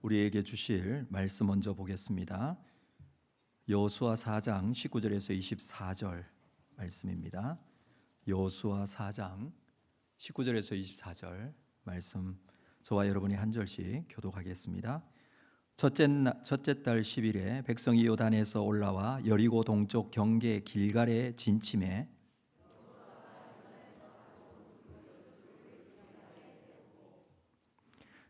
우리에게 주실 말씀 먼저 보겠습니다. 여호수아 4장 19절에서 24절 말씀입니다. 여호수아 4장 19절에서 24절 말씀 저와 여러분이 한 절씩 교독하겠습니다. 첫째 달 10일에 백성이 요단에서 올라와 여리고 동쪽 경계 길갈에 진침해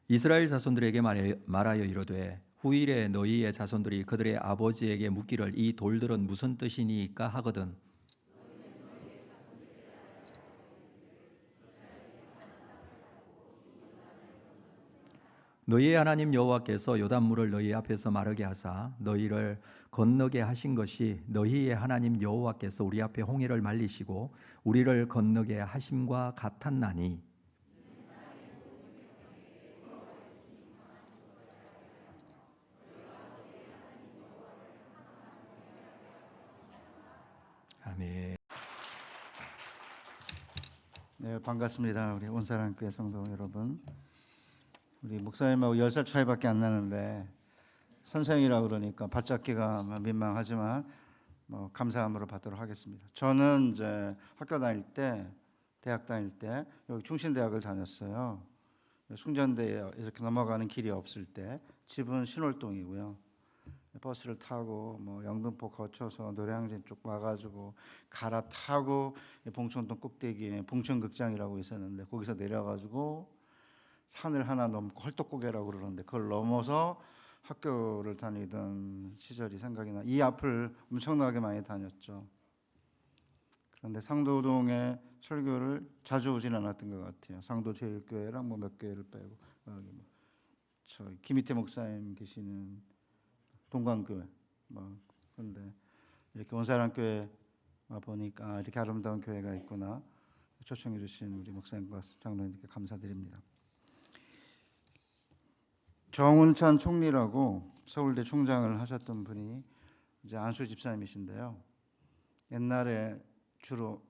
이스라엘 자손들에게 말하여 이르되 후일에 너희의 자손들이 그들의 아버지에게 묻기를 이 돌들은 무슨 뜻이니까 하거든 너희의 하나님 여호와께서 요단물을 너희 앞에서 마르게 하사 너희를 건너게 하신 것이 너희의 하나님 여호와께서 우리 앞에 홍해를 말리시고 우리를 건너게 하심과 같았나니 아멘. 네, 반갑습니다. 우리 온사랑교회 성도 여러분. 우리 목사님하고 10살 차이밖에 안 나는데 선생이라고 그러니까 받잡기가 민망하지만 감사함으로 받도록 하겠습니다. 저는 이제 학교 다닐 때, 대학 다닐 때 여기 충신대학을 다녔어요. 숭전대에 이렇게 넘어가는 길이 없을 때 집은 신월동이고요. 버스를 타고 영등포 거쳐서 노량진 쪽 와가지고 갈아타고 봉천동 꼭대기에 봉천극장이라고 있었는데 거기서 내려가지고 산을 하나 넘고 헐떡고개라고 그러는데 그걸 넘어서 학교를 다니던 시절이 생각이 나. 이 앞을 엄청나게 많이 다녔죠. 그런데 상도동에 설교를 자주 오진 않았던 것 같아요. 상도제일교회랑 몇 교회를 빼고 저희 김희태 목사님 계시는 동광교회 그런데 이렇게 온사랑교회 와 보니까 이렇게 아름다운 교회가 있구나. 초청해 주신 우리 목사님과 장로님께 감사드립니다. 정운찬 총리라고 서울대 총장을 하셨던 분이 이제 안수 집사님이신데요. 옛날에 주로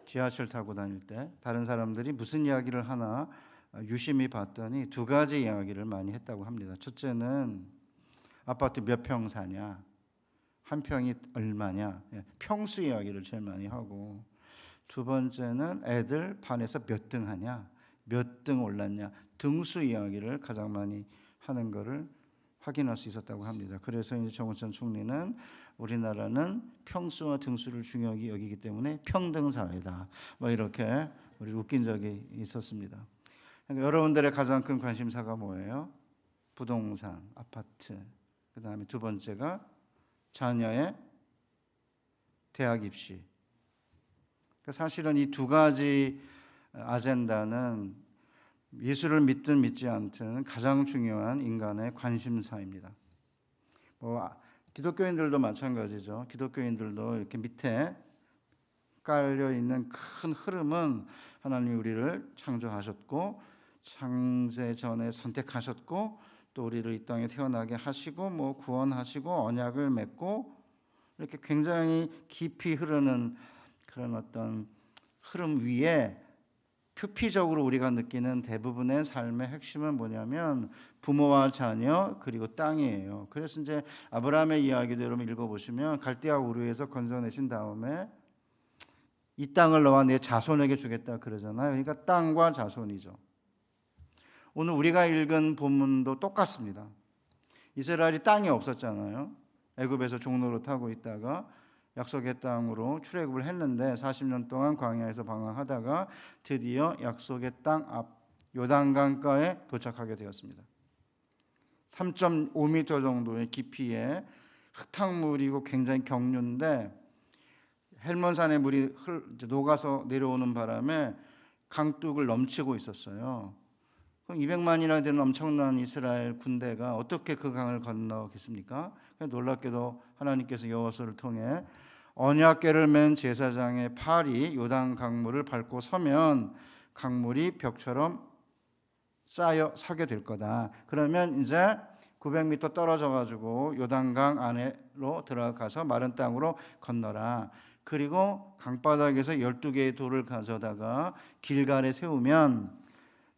지하철 타고 다닐 때 다른 사람들이 무슨 이야기를 하나 유심히 봤더니 두 가지 이야기를 많이 했다고 합니다. 첫째는 아파트 몇 평 사냐, 한 평이 얼마냐, 평수 이야기를 제일 많이 하고, 두 번째는 애들 반에서 몇 등 하냐, 몇 등 올랐냐, 등수 이야기를 가장 많이 하는 것을 확인할 수 있었다고 합니다. 그래서 이제 정운찬 총리는 우리나라는 평수와 등수를 중요하게 여기기 때문에 평등 사회다. 이렇게 우리 웃긴 적이 있었습니다. 그러니까 여러분들의 가장 큰 관심사가 뭐예요? 부동산, 아파트. 그 다음에 두 번째가 자녀의 대학 입시. 그러니까 사실은 이 두 가지 아젠다는 예수를 믿든 믿지 않든 가장 중요한 인간의 관심사입니다. 기독교인들도 마찬가지죠. 기독교인들도 이렇게 밑에 깔려 있는 큰 흐름은 하나님이 우리를 창조하셨고 창세 전에 선택하셨고 또 우리를 이 땅에 태어나게 하시고 구원하시고 언약을 맺고 이렇게 굉장히 깊이 흐르는 그런 어떤 흐름 위에 표피적으로 우리가 느끼는 대부분의 삶의 핵심은 뭐냐면 부모와 자녀 그리고 땅이에요. 그래서 이제 아브라함의 이야기도 여러분 읽어보시면 갈대아 우르에서 건져내신 다음에 이 땅을 너와 내 자손에게 주겠다 그러잖아요. 그러니까 땅과 자손이죠. 오늘 우리가 읽은 본문도 똑같습니다. 이스라엘이 땅이 없었잖아요. 애굽에서 종로로 타고 있다가 약속의 땅으로 출애굽을 했는데 40년 동안 광야에서 방황하다가 드디어 약속의 땅 앞 요단강가에 도착하게 되었습니다. 3.5m 정도의 깊이의 흙탕물이고 굉장히 경륜인데 헬몬산의 물이 녹아서 내려오는 바람에 강둑을 넘치고 있었어요. 그럼 200만이나 되는 엄청난 이스라엘 군대가 어떻게 그 강을 건너겠습니까? 놀랍게도 하나님께서 여호수아를 통해 언약궤를 맨 제사장의 팔이 요단 강물을 밟고 서면 강물이 벽처럼 쌓여 서게 될 거다. 그러면 이제 900m 떨어져 가지고 요단강 안으로 들어가서 마른 땅으로 건너라. 그리고 강바닥에서 12개의 돌을 가져다가 길갈에 세우면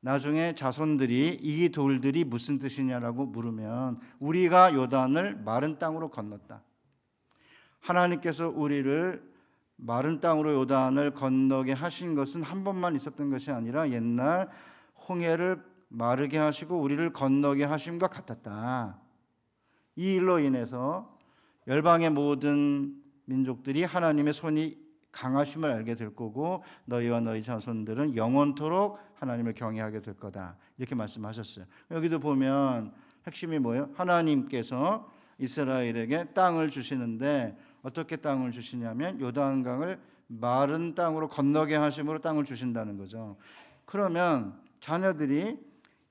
나중에 자손들이 이 돌들이 무슨 뜻이냐라고 물으면 우리가 요단을 마른 땅으로 건넜다. 하나님께서 우리를 마른 땅으로 요단을 건너게 하신 것은 한 번만 있었던 것이 아니라 옛날 홍해를 마르게 하시고 우리를 건너게 하심과 같았다. 이 일로 인해서 열방의 모든 민족들이 하나님의 손이 강하심을 알게 될 거고 너희와 너희 자손들은 영원토록 하나님을 경외하게 될 거다. 이렇게 말씀하셨어요. 여기도 보면 핵심이 뭐예요? 하나님께서 이스라엘에게 땅을 주시는데 어떻게 땅을 주시냐면 요단강을 마른 땅으로 건너게 하심으로 땅을 주신다는 거죠. 그러면 자녀들이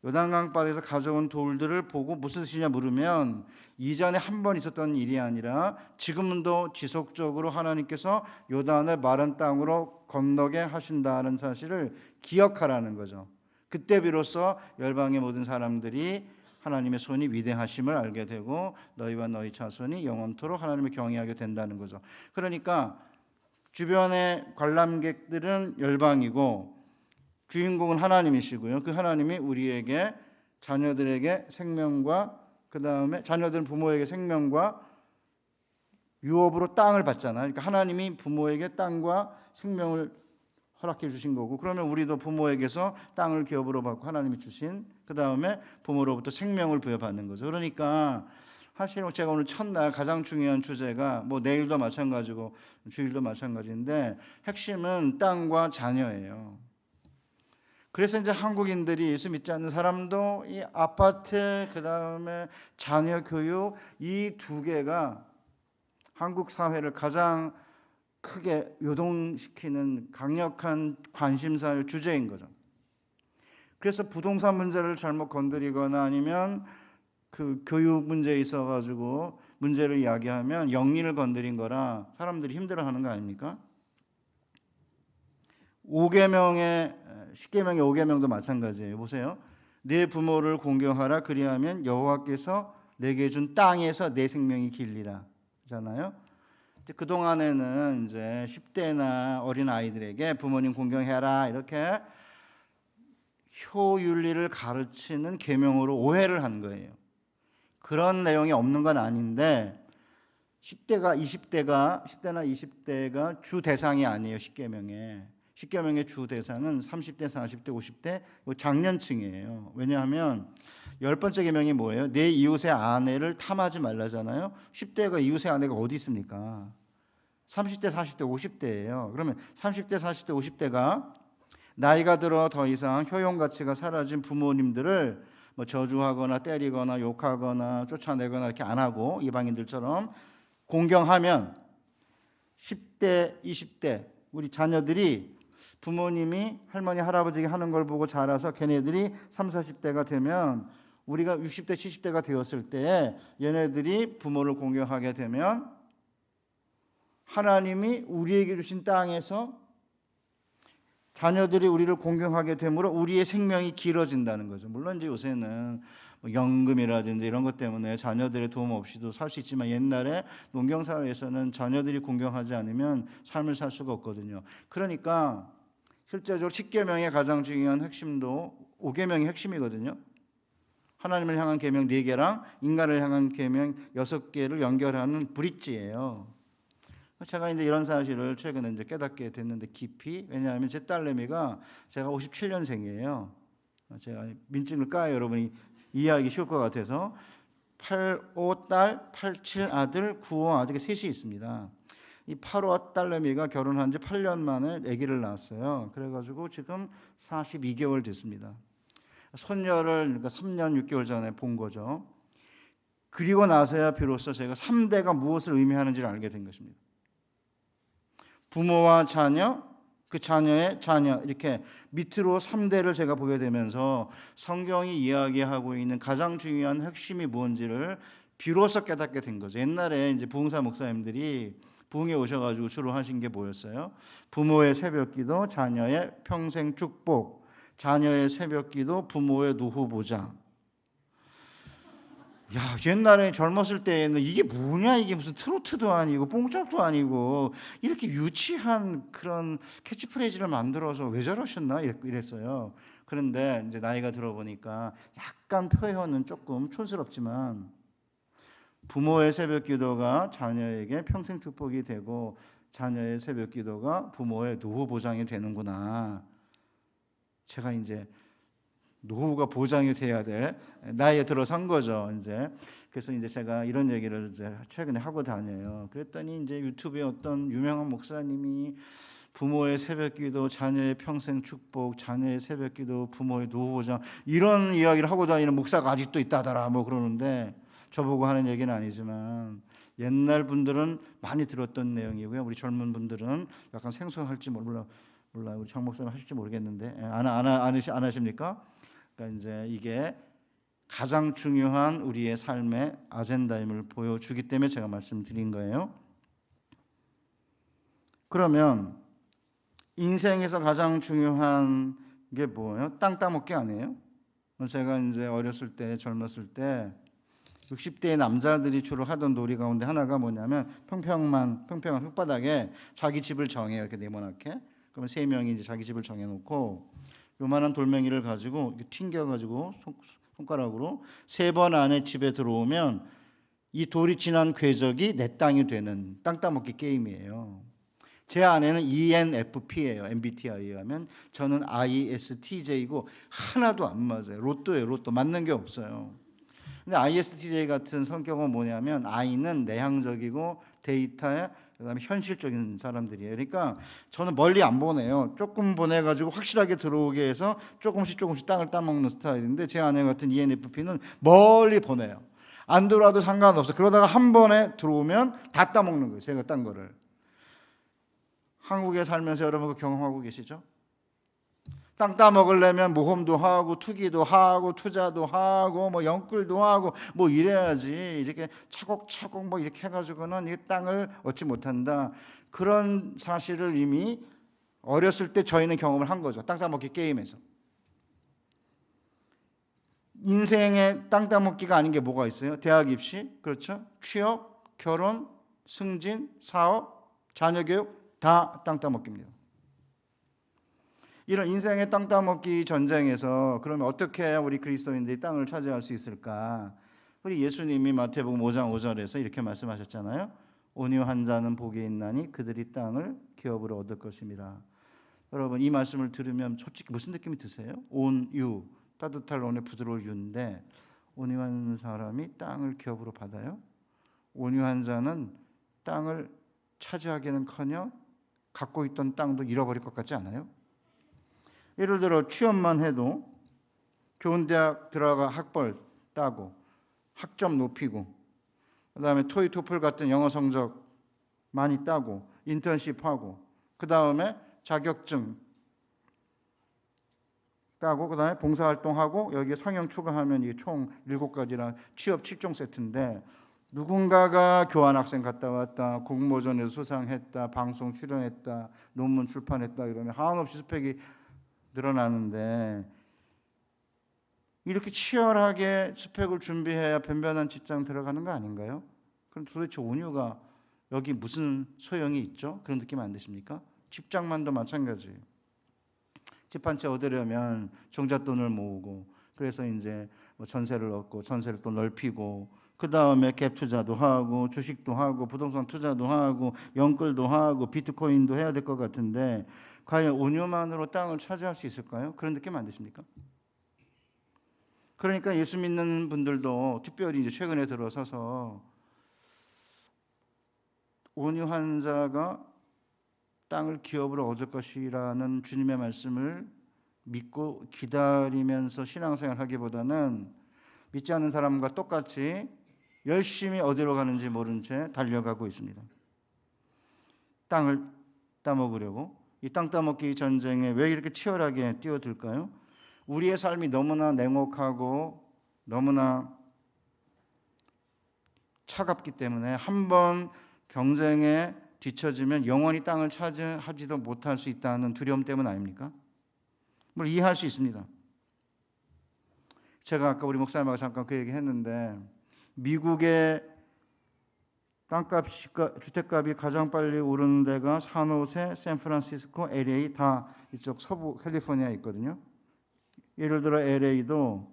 요단강 바다에서 가져온 돌들을 보고 무슨 뜻이냐 물으면 이전에 한 번 있었던 일이 아니라 지금도 지속적으로 하나님께서 요단을 마른 땅으로 건너게 하신다는 사실을 기억하라는 거죠. 그때 비로소 열방의 모든 사람들이 하나님의 손이 위대하심을 알게 되고 너희와 너희 자손이 영원토록 하나님을 경외하게 된다는 거죠. 그러니까 주변의 관람객들은 열방이고 주인공은 하나님이시고요. 그 하나님이 우리에게 자녀들에게 생명과 그 다음에 자녀들은 부모에게 생명과 유업으로 땅을 받잖아요. 그러니까 하나님이 부모에게 땅과 생명을 허락해 주신 거고 그러면 우리도 부모에게서 땅을 기업으로 받고 하나님이 주신 그 다음에 부모로부터 생명을 부여받는 거죠. 그러니까 사실 제가 오늘 첫날 가장 중요한 주제가 뭐 내일도 마찬가지고 주일도 마찬가지인데 핵심은 땅과 자녀예요. 그래서 이제 한국인들이 예수 믿지 않는 사람도 이 아파트 그다음에 자녀 교육 이 두 개가 한국 사회를 가장 크게 요동시키는 강력한 관심사의 주제인 거죠. 그래서 부동산 문제를 잘못 건드리거나 아니면 그 교육 문제에 있어 가지고 문제를 이야기하면 영리를 건드린 거라 사람들이 힘들어하는 거 아닙니까? 10계명의 5계명도 마찬가지예요. 보세요. 내 부모를 공경하라 그리하면 여호와께서 내게 준 땅에서 내 생명이 길리라 잖아요. 그 동안에는 이제 10대나 어린 아이들에게 부모님 공경해라 이렇게 효윤리를 가르치는 계명으로 오해를 한 거예요. 그런 내용이 없는 건 아닌데 10대나 20대가 주 대상이 아니에요. 10계명의 주 대상은 30대, 40대, 50대 장년층이에요. 왜냐하면 10번째 계명이 뭐예요? 내 이웃의 아내를 탐하지 말라잖아요. 10대가 이웃의 아내가 어디 있습니까? 30대, 40대, 50대예요. 그러면 30대, 40대, 50대가 나이가 들어 더 이상 효용 가치가 사라진 부모님들을 뭐 저주하거나 때리거나 욕하거나 쫓아내거나 이렇게 안 하고 이방인들처럼 공경하면 10대, 20대 우리 자녀들이 부모님이 할머니 할아버지가 하는 걸 보고 자라서 걔네들이 30, 40대가 되면 우리가 60대 70대가 되었을 때 얘네들이 부모를 공경하게 되면 하나님이 우리에게 주신 땅에서 자녀들이 우리를 공경하게 되므로 우리의 생명이 길어진다는 거죠. 물론 이제 요새는 뭐 연금이라든지 이런 것 때문에 자녀들의 도움 없이도 살 수 있지만 옛날에 농경사회에서는 자녀들이 공경하지 않으면 삶을 살 수가 없거든요. 그러니까 실제적으로 10계명의 가장 중요한 핵심도 5계명이 핵심이거든요. 하나님을 향한 계명 4개랑 인간을 향한 계명 6개를 연결하는 브릿지예요. 제가 이제 이런 사실을 최근에 이제 깨닫게 됐는데 깊이 왜냐하면 제 딸내미가 제가 57년생이에요. 제가 민증을 까요. 여러분이 이해하기 쉬울 것 같아서 85 딸, 87 아들, 95 아들이 셋이 있습니다. 이 85 딸내미가 결혼한 지 8년 만에 아기를 낳았어요. 그래가지고 지금 42개월 됐습니다. 손녀를 그러니까 3년 6개월 전에 본 거죠. 그리고 나서야 비로소 제가 3대가 무엇을 의미하는지를 알게 된 것입니다. 부모와 자녀, 그 자녀의 자녀 이렇게 밑으로 3대를 제가 보게 되면서 성경이 이야기하고 있는 가장 중요한 핵심이 뭔지를 비로소 깨닫게 된 거죠. 옛날에 이제 부흥사 목사님들이 부흥에 오셔가지고 주로 하신 게 뭐였어요? 부모의 새벽기도, 자녀의 평생 축복, 자녀의 새벽기도, 부모의 노후 보장. 야, 옛날에 젊었을 때에는 이게 뭐냐, 이게 무슨 트로트도 아니고 뽕짝도 아니고 이렇게 유치한 그런 캐치프레이즈를 만들어서 왜 저러셨나 이랬어요. 그런데 이제 나이가 들어보니까 약간 표현은 조금 촌스럽지만 부모의 새벽 기도가 자녀에게 평생 축복이 되고 자녀의 새벽 기도가 부모의 노후 보장이 되는구나. 제가 이제 노후가 보장이 돼야 될 나이에 들어선 거죠. 이제 그래서 이제 제가 이런 얘기를 이제 최근에 하고 다녀요. 그랬더니 이제 유튜브에 어떤 유명한 목사님이 부모의 새벽기도, 자녀의 평생 축복, 자녀의 새벽기도, 부모의 노후 보장 이런 이야기를 하고 다니는 목사가 아직도 있다더라 뭐 그러는데 저보고 하는 얘기는 아니지만 옛날 분들은 많이 들었던 내용이고요. 우리 젊은 분들은 약간 생소할지 몰라 우리 장 목사님 하실지 모르겠는데 안 하십니까? 그러니까 이제 이게 가장 중요한 우리의 삶의 아젠다임을 보여주기 때문에 제가 말씀드린 거예요. 그러면 인생에서 가장 중요한 게 뭐예요? 땅 따먹기 아니에요? 제가 이제 어렸을 때 젊었을 때 60대의 남자들이 주로 하던 놀이 가운데 하나가 뭐냐면 평평한 흙바닥에 자기 집을 정해요. 이렇게 네모나게. 그러면 세 명이 이제 자기 집을 정해놓고 요만한 돌멩이를 가지고 이렇게 튕겨가지고 손가락으로 3번 안에 집에 들어오면 이 돌이 지난 궤적이 내 땅이 되는 땅 따먹기 게임이에요. 제 아내는 ENFP예요. MBTI에 하면 저는 ISTJ고 하나도 안 맞아요. 로또예요. 로또 맞는 게 없어요. 근데 ISTJ 같은 성격은 뭐냐면 I는 내향적이고 데이터에 그다음에 현실적인 사람들이에요. 그러니까 저는 멀리 안 보내요. 조금 보내가지고 확실하게 들어오게 해서 조금씩 땅을 따먹는 스타일인데 제 아내 같은 ENFP는 멀리 보내요. 안 들어와도 상관없어. 그러다가 한 번에 들어오면 다 따먹는 거예요. 제가 딴 거를. 한국에 살면서 여러분 그 경험하고 계시죠? 땅 따먹으려면 모험도 하고 투기도 하고 투자도 하고 뭐 연끌도 하고 뭐 이래야지 이렇게 차곡차곡 뭐 이렇게 해가지고는 이 땅을 얻지 못한다. 그런 사실을 이미 어렸을 때 저희는 경험을 한 거죠. 땅 따먹기 게임에서. 인생에 땅 따먹기가 아닌 게 뭐가 있어요? 대학 입시, 그렇죠? 취업, 결혼, 승진, 사업, 자녀 교육 다 땅 따먹기입니다. 이런 인생의 땅 따먹기 전쟁에서 그러면 어떻게 우리 그리스도인들이 땅을 차지할 수 있을까? 우리 예수님이 마태복음 5장 5절에서 이렇게 말씀하셨잖아요. 온유한 자는 복이 있나니 그들이 땅을 기업으로 얻을 것입니다. 여러분 이 말씀을 들으면 솔직히 무슨 느낌이 드세요? 온유, 따뜻할 온에 부드러울 유인데 온유한 사람이 땅을 기업으로 받아요? 온유한 자는 땅을 차지하기는커녕 갖고 있던 땅도 잃어버릴 것 같지 않아요? 예를 들어 취업만 해도 좋은 대학 들어가 학벌 따고 학점 높이고 그다음에 토익 토플 같은 영어 성적 많이 따고 인턴십하고 그다음에 자격증 따고 그다음에 봉사활동하고 여기에 상영 추가하면 이게 총 7가지라 취업 7종 세트인데 누군가가 교환학생 갔다 왔다 공모전에서 수상했다 방송 출연했다 논문 출판했다 이러면 한없이 스펙이 늘어나는데 이렇게 치열하게 스펙을 준비해야 변변한 직장 들어가는 거 아닌가요? 그럼 도대체 온유가 여기 무슨 소용이 있죠? 그런 느낌 안 드십니까? 직장만도 마찬가지예요. 집 한 채 얻으려면 종잣돈을 모으고 그래서 이제 뭐 전세를 얻고 전세를 또 넓히고 그 다음에 갭 투자도 하고 주식도 하고 부동산 투자도 하고 연끌도 하고 비트코인도 해야 될 것 같은데 과연 온유만으로 땅을 차지할 수 있을까요? 그런 느낌 안 드십니까? 그러니까 예수 믿는 분들도 특별히 이제 최근에 들어서서 온유한 자가 땅을 기업으로 얻을 것이라는 주님의 말씀을 믿고 기다리면서 신앙생활 하기보다는 믿지 않는 사람과 똑같이 열심히 어디로 가는지 모른 채 달려가고 있습니다. 땅을 따먹으려고. 이 땅 따먹기 전쟁에 왜 이렇게 치열하게 뛰어들까요? 우리의 삶이 너무나 냉혹하고 너무나 차갑기 때문에 한번 경쟁에 뒤처지면 영원히 땅을 차지하지도 못할 수 있다는 두려움 때문 아닙니까? 뭘 이해할 수 있습니다. 제가 아까 우리 목사님하고 잠깐 그 얘기 했는데 미국의 땅값이 주택값이 가장 빨리 오르는 데가 산호세, 샌프란시스코, LA 다 이쪽 서부 캘리포니아에 있거든요. 예를 들어 LA도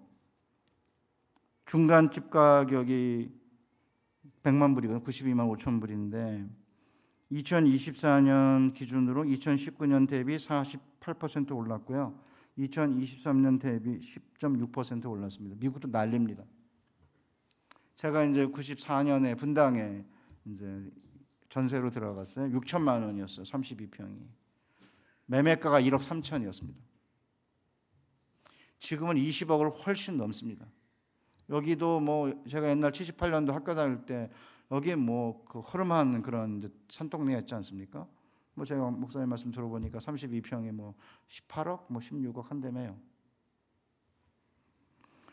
중간집 가격이 100만 불이거든요. 92만 5천 불인데 2024년 기준으로 2019년 대비 48% 올랐고요. 2023년 대비 10.6% 올랐습니다. 미국도 난립니다. 제가 이제 94년에 분당에 이제 전세로 들어갔어요. 6천만 원이었어요. 32평이. 매매가가 1억 3천이었습니다. 지금은 20억을 훨씬 넘습니다. 여기도 뭐 제가 옛날 78년도 학교 다닐 때 여기 뭐 그 허름한 그런 이제 산동네가 있지 않습니까? 뭐 제가 목사님 말씀 들어보니까 32평에 뭐 18억, 뭐 16억 한다며요.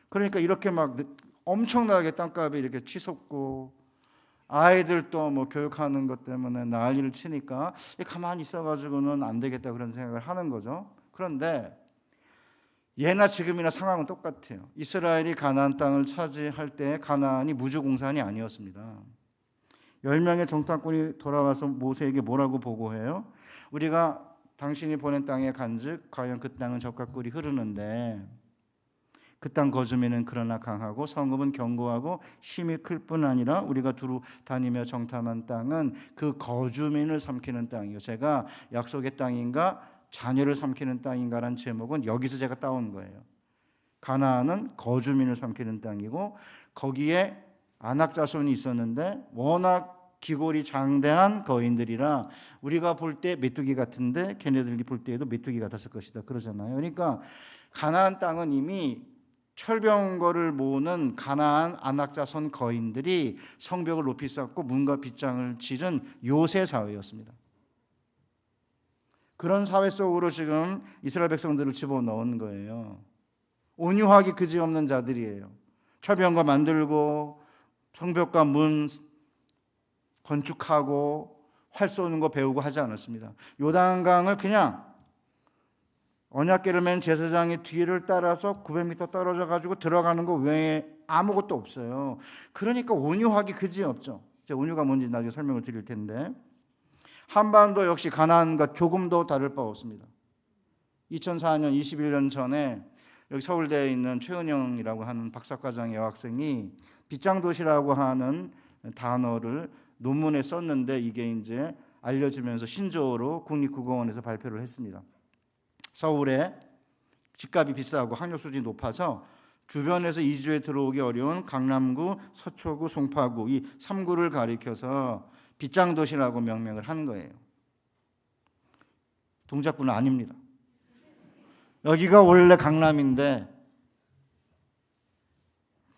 그러니까 이렇게 막 엄청나게 땅값이 이렇게 치솟고 아이들 또 뭐 교육하는 것 때문에 난리를 치니까 가만히 있어가지고는 안 되겠다 그런 생각을 하는 거죠. 그런데 예나 지금이나 상황은 똑같아요. 이스라엘이 가나안 땅을 차지할 때 가나안이 무주공산이 아니었습니다. 10명의 정탐꾼이 돌아와서 모세에게 뭐라고 보고해요? 우리가 당신이 보낸 땅에 간즉 과연 그 땅은 젖과 꿀이 흐르는데 그 땅 거주민은 그러나 강하고 성읍은 견고하고 힘이 클 뿐 아니라 우리가 두루 다니며 정탐한 땅은 그 거주민을 삼키는 땅이요. 제가 약속의 땅인가 자녀를 삼키는 땅인가라는 제목은 여기서 제가 따온 거예요. 가나안은 거주민을 삼키는 땅이고 거기에 아낙 자손이 있었는데 워낙 기골이 장대한 거인들이라 우리가 볼 때 메뚜기 같은데 걔네들이 볼 때에도 메뚜기 같았을 것이다 그러잖아요. 그러니까 가나안 땅은 이미 철병거를 모으는 가나안 아낙 자손 거인들이 성벽을 높이 쌓고 문과 빗장을 치른 요새 사회였습니다. 그런 사회 속으로 지금 이스라엘 백성들을 집어넣은 거예요. 온유하기 그지없는 자들이에요. 철병거 만들고 성벽과 문 건축하고 활 쏘는 거 배우고 하지 않았습니다. 요단강을 그냥 언약궤를 맨 제사장의 뒤를 따라서 900m 떨어져 가지고 들어가는 거 외에 아무것도 없어요. 그러니까 온유하기 그지없죠. 제가 온유가 뭔지 나중에 설명을 드릴 텐데 한반도 역시 가나안과 조금 더 다를 바 없습니다. 2004년 21년 전에 여기 서울대에 있는 최은영이라고 하는 박사과정 여학생이 빗장도시라고 하는 단어를 논문에 썼는데 이게 이제 알려지면서 신조어로 국립국어원에서 발표를 했습니다. 서울에 집값이 비싸고 학력 수준이 높아서 주변에서 이주에 들어오기 어려운 강남구, 서초구, 송파구 이 3구를 가리켜서 빗장도시라고 명명을 한 거예요. 동작구는 아닙니다. 여기가 원래 강남인데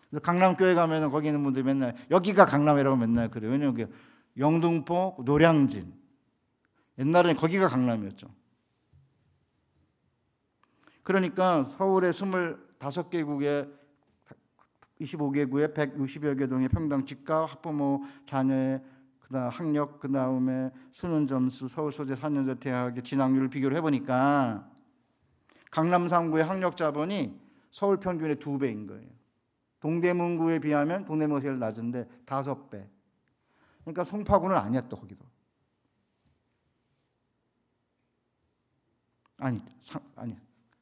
그래서 강남교회 가면 거기 있는 분들이 맨날 여기가 강남이라고 맨날 그래요. 왜냐하면 영등포, 노량진 옛날에는 거기가 강남이었죠. 그러니까 서울의 25개국에 25개국에 160여 개 동의 평당 집값, 학부모 자녀의 그다음 학력, 그다음에 수능 점수, 서울 소재 4년제 대학의 진학률을 비교를 해보니까 강남 3구의 학력 자본이 서울 평균의 2배인 거예요. 동대문구에 비하면 동대문구가 제일 낮은데 5배. 그러니까 송파구는 아니야 또 거기도. 아니.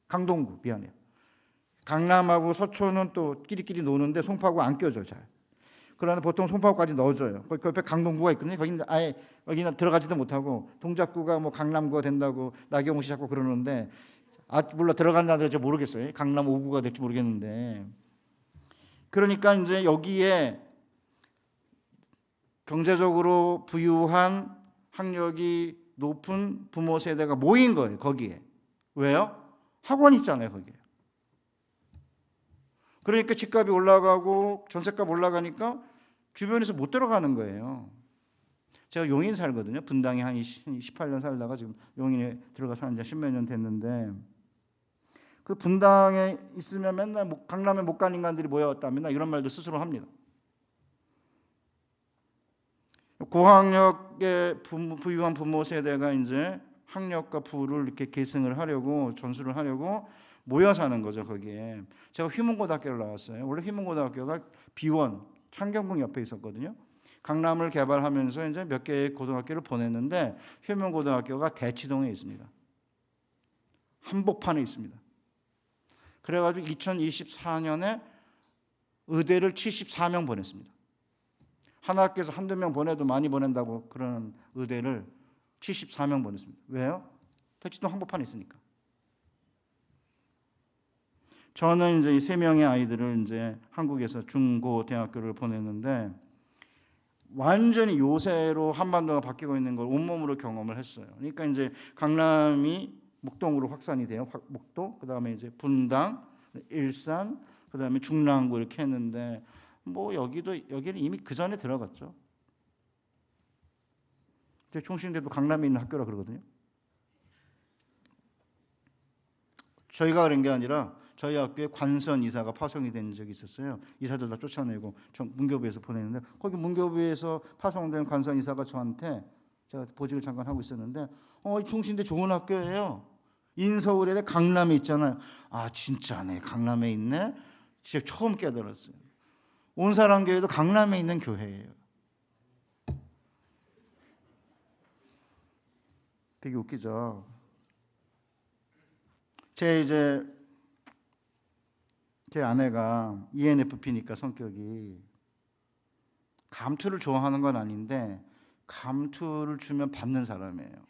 강동구 미안해요. 강남하고 서초는 또 끼리끼리 노는데 송파구 안 껴줘 잘. 그러나 보통 송파구까지 넣어줘요. 거기 옆에 강동구가 있거든요. 거기는 아예 여기는 들어가지도 못하고 동작구가 뭐 강남구가 된다고 나경원 씨 자꾸 그러는데 물론 들어간다는 잘 모르겠어요. 강남 5구가 될지 모르겠는데. 그러니까 이제 여기에 경제적으로 부유한 학력이 높은 부모 세대가 모인 거예요. 거기에. 왜요? 학원 있잖아요, 거기에. 그러니까 집값이 올라가고 전셋값 올라가니까 주변에서 못 들어가는 거예요. 제가 용인 살거든요. 분당에 한 18년 살다가 지금 용인에 들어가서 한 10몇 년 됐는데 그 분당에 있으면 맨날 강남에 못 간 인간들이 모여왔다. 맨날 이런 말도 스스로 합니다. 고학력의 부유한 부모 세대가 이제 학력과 부를 이렇게 계승을 하려고 전수를 하려고 모여 사는 거죠. 거기에 제가 휘문고등학교를 나왔어요. 원래 휘문고등학교가 비원 창경궁 옆에 있었거든요. 강남을 개발하면서 이제 몇 개의 고등학교를 보냈는데 휘문고등학교가 대치동에 있습니다. 한복판에 있습니다. 그래가지고 2024년에 의대를 74명 보냈습니다. 한 학교에서 한두 명 보내도 많이 보낸다고 그러는 의대를 74명 보냈습니다. 왜요? 대치동 한복판에 있으니까. 저는 이제 이 세 명의 아이들을 이제 한국에서 중고 대학교를 보냈는데 완전히 요새로 한반도가 바뀌고 있는 걸 온몸으로 경험을 했어요. 그러니까 이제 강남이 목동으로 확산이 돼요. 목동, 그다음에 이제 분당, 일산, 그다음에 중랑구 이렇게 했는데 뭐 여기는 이미 그 전에 들어갔죠. 제 총신대도 강남에 있는 학교라 그러거든요. 저희가 그런 게 아니라 저희 학교에 관선 이사가 파송이 된 적이 있었어요. 이사들 다 쫓아내고 문교부에서 보내는데 거기 문교부에서 파송된 관선 이사가 저한테, 제가 보직을 잠깐 하고 있었는데 이 총신대 좋은 학교예요. 인서울에 강남에 있잖아요. 아 진짜네, 강남에 있네. 진짜 처음 깨달았어요. 온사랑교회도 강남에 있는 교회예요. 되게 웃기죠. 제 아내가 ENFP니까 성격이 감투를 좋아하는 건 아닌데 감투를 주면 받는 사람이에요.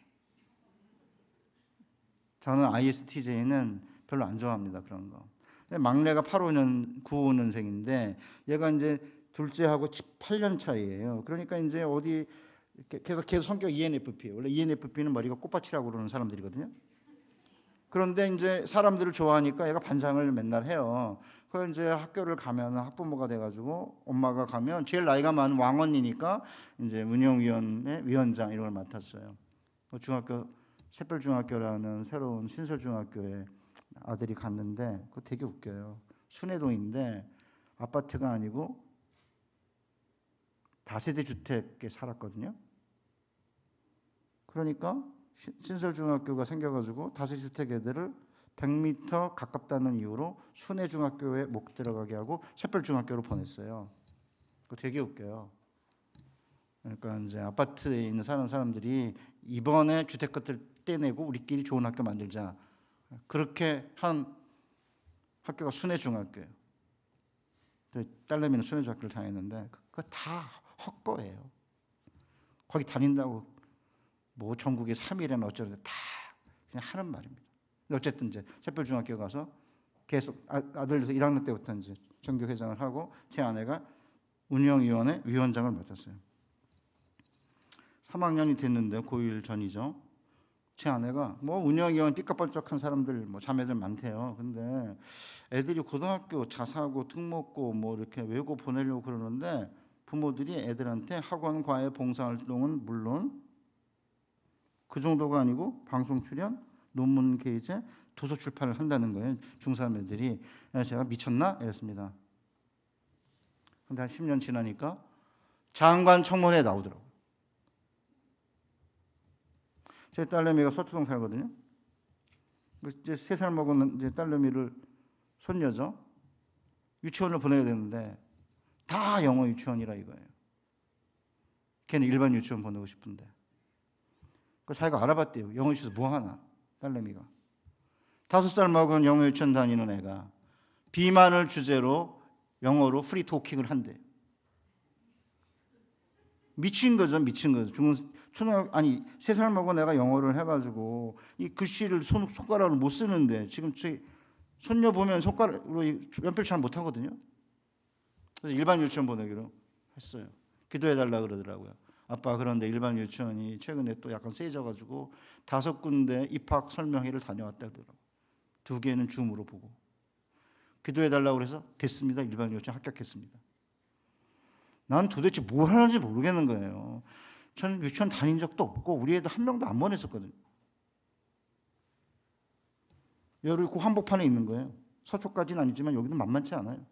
저는 ISTJ는 별로 안 좋아합니다, 그런 거. 막내가 95년생인데 얘가 이제 둘째하고 8년 차이예요. 그러니까 이제 어디 계속 성격 ENFP예요. 원래 ENFP는 머리가 꽃밭이라고 그러는 사람들이거든요. 그런데 이제 사람들을 좋아하니까 얘가 반상을 맨날 해요. 그 이제 학교를 가면 학부모가 돼가지고 엄마가 가면 제일 나이가 많은 왕언니니까 이제 운영위원회 위원장 이런 걸 맡았어요. 중학교 샛별중학교라는 새로운 신설중학교에 아들이 갔는데 그거 되게 웃겨요. 순회동인데 아파트가 아니고 다세대 주택에 살았거든요. 그러니까 신설중학교가 생겨가지고 다세주택 애들을 100m 가깝다는 이유로 순회중학교에 못 들어가게 하고 샛별중학교로 보냈어요. 그거 되게 웃겨요. 그러니까 이제 아파트에 사는 사람들이 이번에 주택 것들 떼내고 우리끼리 좋은 학교 만들자, 그렇게 한 학교가 순회중학교예요. 딸내미는 순회중학교를 다녔는데 그거 다 헛거예요. 거기 다닌다고 뭐 전국에 3일에는 어쩌는데 다 그냥 하는 말입니다. 어쨌든 이제 샛별중학교 가서 계속 아들 1학년 때부터 이제 전교 회장을 하고 제 아내가 운영위원회 위원장을 맡았어요. 3학년이 됐는데 고1 전이죠. 제 아내가 뭐 운영위원 삐까뻔쩍한 사람들 뭐 자매들 많대요. 근데 애들이 고등학교 자사고 특목고 뭐 이렇게 외고 보내려고 그러는데 부모들이 애들한테 학원 과외 봉사활동은 물론 그 정도가 아니고 방송 출연, 논문 게이제, 도서 출판을 한다는 거예요. 중3 애들이. 제가 미쳤나? 이랬습니다. 근데 한 10년 지나니까 장관 청문회에 나오더라고요. 제 딸내미가 서초동 살거든요. 이제 3살 먹은 이제 딸내미를 손녀죠. 유치원을 보내야 되는데 다 영어 유치원이라 이거예요. 걔는 일반 유치원 보내고 싶은데. 그 자기가 알아봤대요. 영어 유치원 뭐 하나? 딸내미가 5살 먹은 영어 유치원 다니는 애가 비만을 주제로 영어로 프리 토킹을 한대. 미친 거죠, 미친 거죠. 아니 3살 먹은 애가 영어를 해가지고 이 글씨를 손가락으로 못 쓰는데 지금 제 손녀 보면 손가락으로 연필 잘 못 하거든요. 그래서 일반 유치원 보내기로 했어요. 기도해달라 그러더라고요. 아빠 그런데 일반 유치원이 최근에 또 약간 세져가지고 5군데 입학 설명회를 다녀왔다 그러더라고요. 2개는 줌으로 보고. 기도해달라고 그래서 됐습니다. 일반 유치원 합격했습니다. 난 도대체 뭘 하는지 모르겠는 거예요. 저는 유치원 다닌 적도 없고 우리 애들 한 명도 안 보냈었거든요. 여기 그 한복판에 있는 거예요. 서초까지는 아니지만 여기는 만만치 않아요.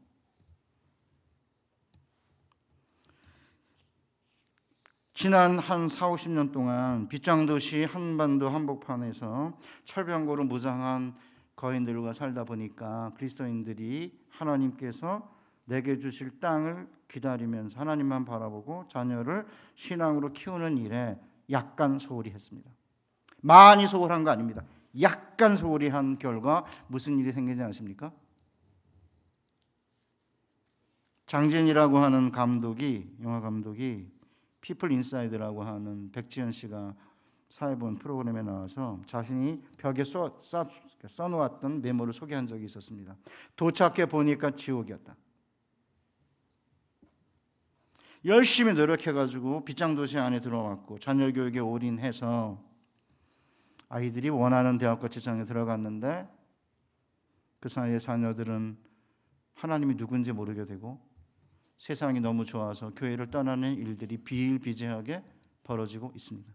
지난 한 4, 50년 동안 빗장도시 한반도 한복판에서 철병고로 무장한 거인들과 살다 보니까 그리스도인들이 하나님께서 내게 주실 땅을 기다리면서 하나님만 바라보고 자녀를 신앙으로 키우는 일에 약간 소홀히 했습니다. 많이 소홀한 거 아닙니다. 약간 소홀히 한 결과 무슨 일이 생기지 않습니까? 장진이라고 하는 감독이, 영화 감독이 피플 인사이드라고 하는 백지연 씨가 사회본 프로그램에 나와서 자신이 벽에 써놓았던 메모를 소개한 적이 있었습니다. 도착해 보니까 지옥이었다. 열심히 노력해가지고 빗장도시 안에 들어왔고 자녀 교육에 올인해서 아이들이 원하는 대학과 직장에 들어갔는데 그 사이에 자녀들은 하나님이 누군지 모르게 되고 세상이 너무 좋아서 교회를 떠나는 일들이 비일비재하게 벌어지고 있습니다.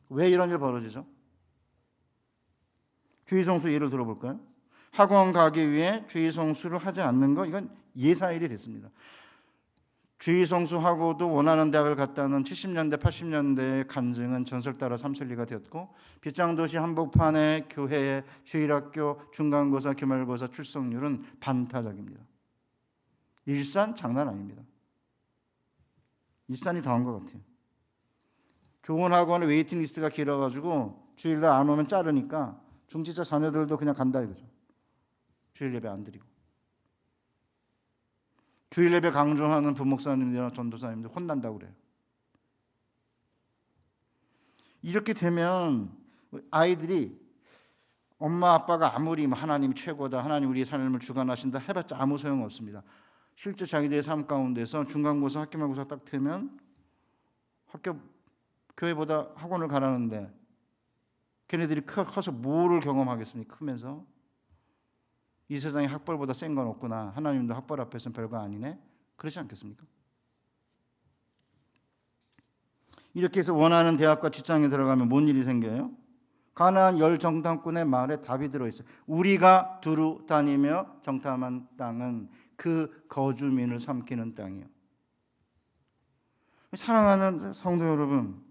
왜 이런 일 벌어지죠? 주의성수 예를 들어볼까요? 학원 가기 위해 주의성수를 하지 않는 거, 이건 예사일이 됐습니다. 주의성수하고도 원하는 대학을 갔다는 70년대 80년대의 간증은 전설 따라 삼천리가 되었고 빗장도시 한복판의 교회의 주일학교 중간고사 기말고사 출석률은 반타작입니다. 일산 장난 아닙니다. 일산이 더한 것 같아요. 좋은 학원의 웨이팅 리스트가 길어가지고 주일날 안 오면 자르니까 중지자 자녀들도 그냥 간다 이거죠. 주일 예배 안 드리고. 주일 예배 강조하는 부목사님들이나 전도사님들 혼난다고 그래요. 이렇게 되면 아이들이 엄마 아빠가 아무리 하나님이 최고다, 하나님 우리의 삶을 주관하신다 해봤자 아무 소용없습니다. 실제 자기들의 삶 가운데서 중간고사 학기말고사 딱 되면 교회보다 학원을 가라는데 걔네들이 커서 뭐를 경험하겠습니까? 크면서 이 세상에 학벌보다 센 건 없구나, 하나님도 학벌 앞에서는 별거 아니네, 그렇지 않겠습니까? 이렇게 해서 원하는 대학과 직장에 들어가면 뭔 일이 생겨요? 가나안 열 정탐꾼의 말에 답이 들어있어요. 우리가 두루 다니며 정탐한 땅은 그 거주민을 삼키는 땅이요. 사랑하는 성도 여러분,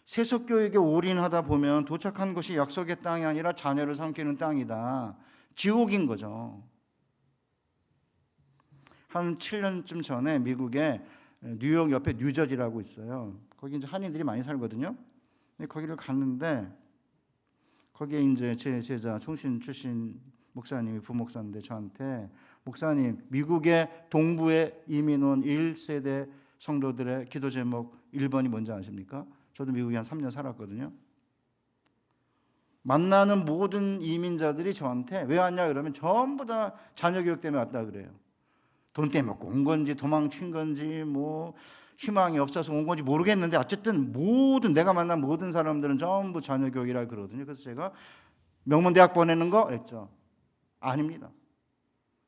세속교육에 올인하다 보면 도착한 곳이 약속의 땅이 아니라 자녀를 삼키는 땅이다, 지옥인 거죠. 한 7년쯤 전에 미국에 뉴욕 옆에 뉴저지라고 있어요. 거기 이제 한인들이 많이 살거든요. 거기를 갔는데 거기에 이제 제 제자 총신 출신 목사님이 부목사인데 저한테, 목사님, 미국의 동부에 이민 온 1세대 성도들의 기도 제목 1번이 뭔지 아십니까? 저도 미국에 한 3년 살았거든요. 만나는 모든 이민자들이 저한테 왜 왔냐 그러면 전부 다 자녀 교육 때문에 왔다 그래요. 돈 때문에 온 건지 도망친 건지 뭐 희망이 없어서 온 건지 모르겠는데 어쨌든 내가 만난 모든 사람들은 전부 자녀 교육이라 그러거든요. 그래서 제가 명문대학 보내는 거 했죠. 아닙니다.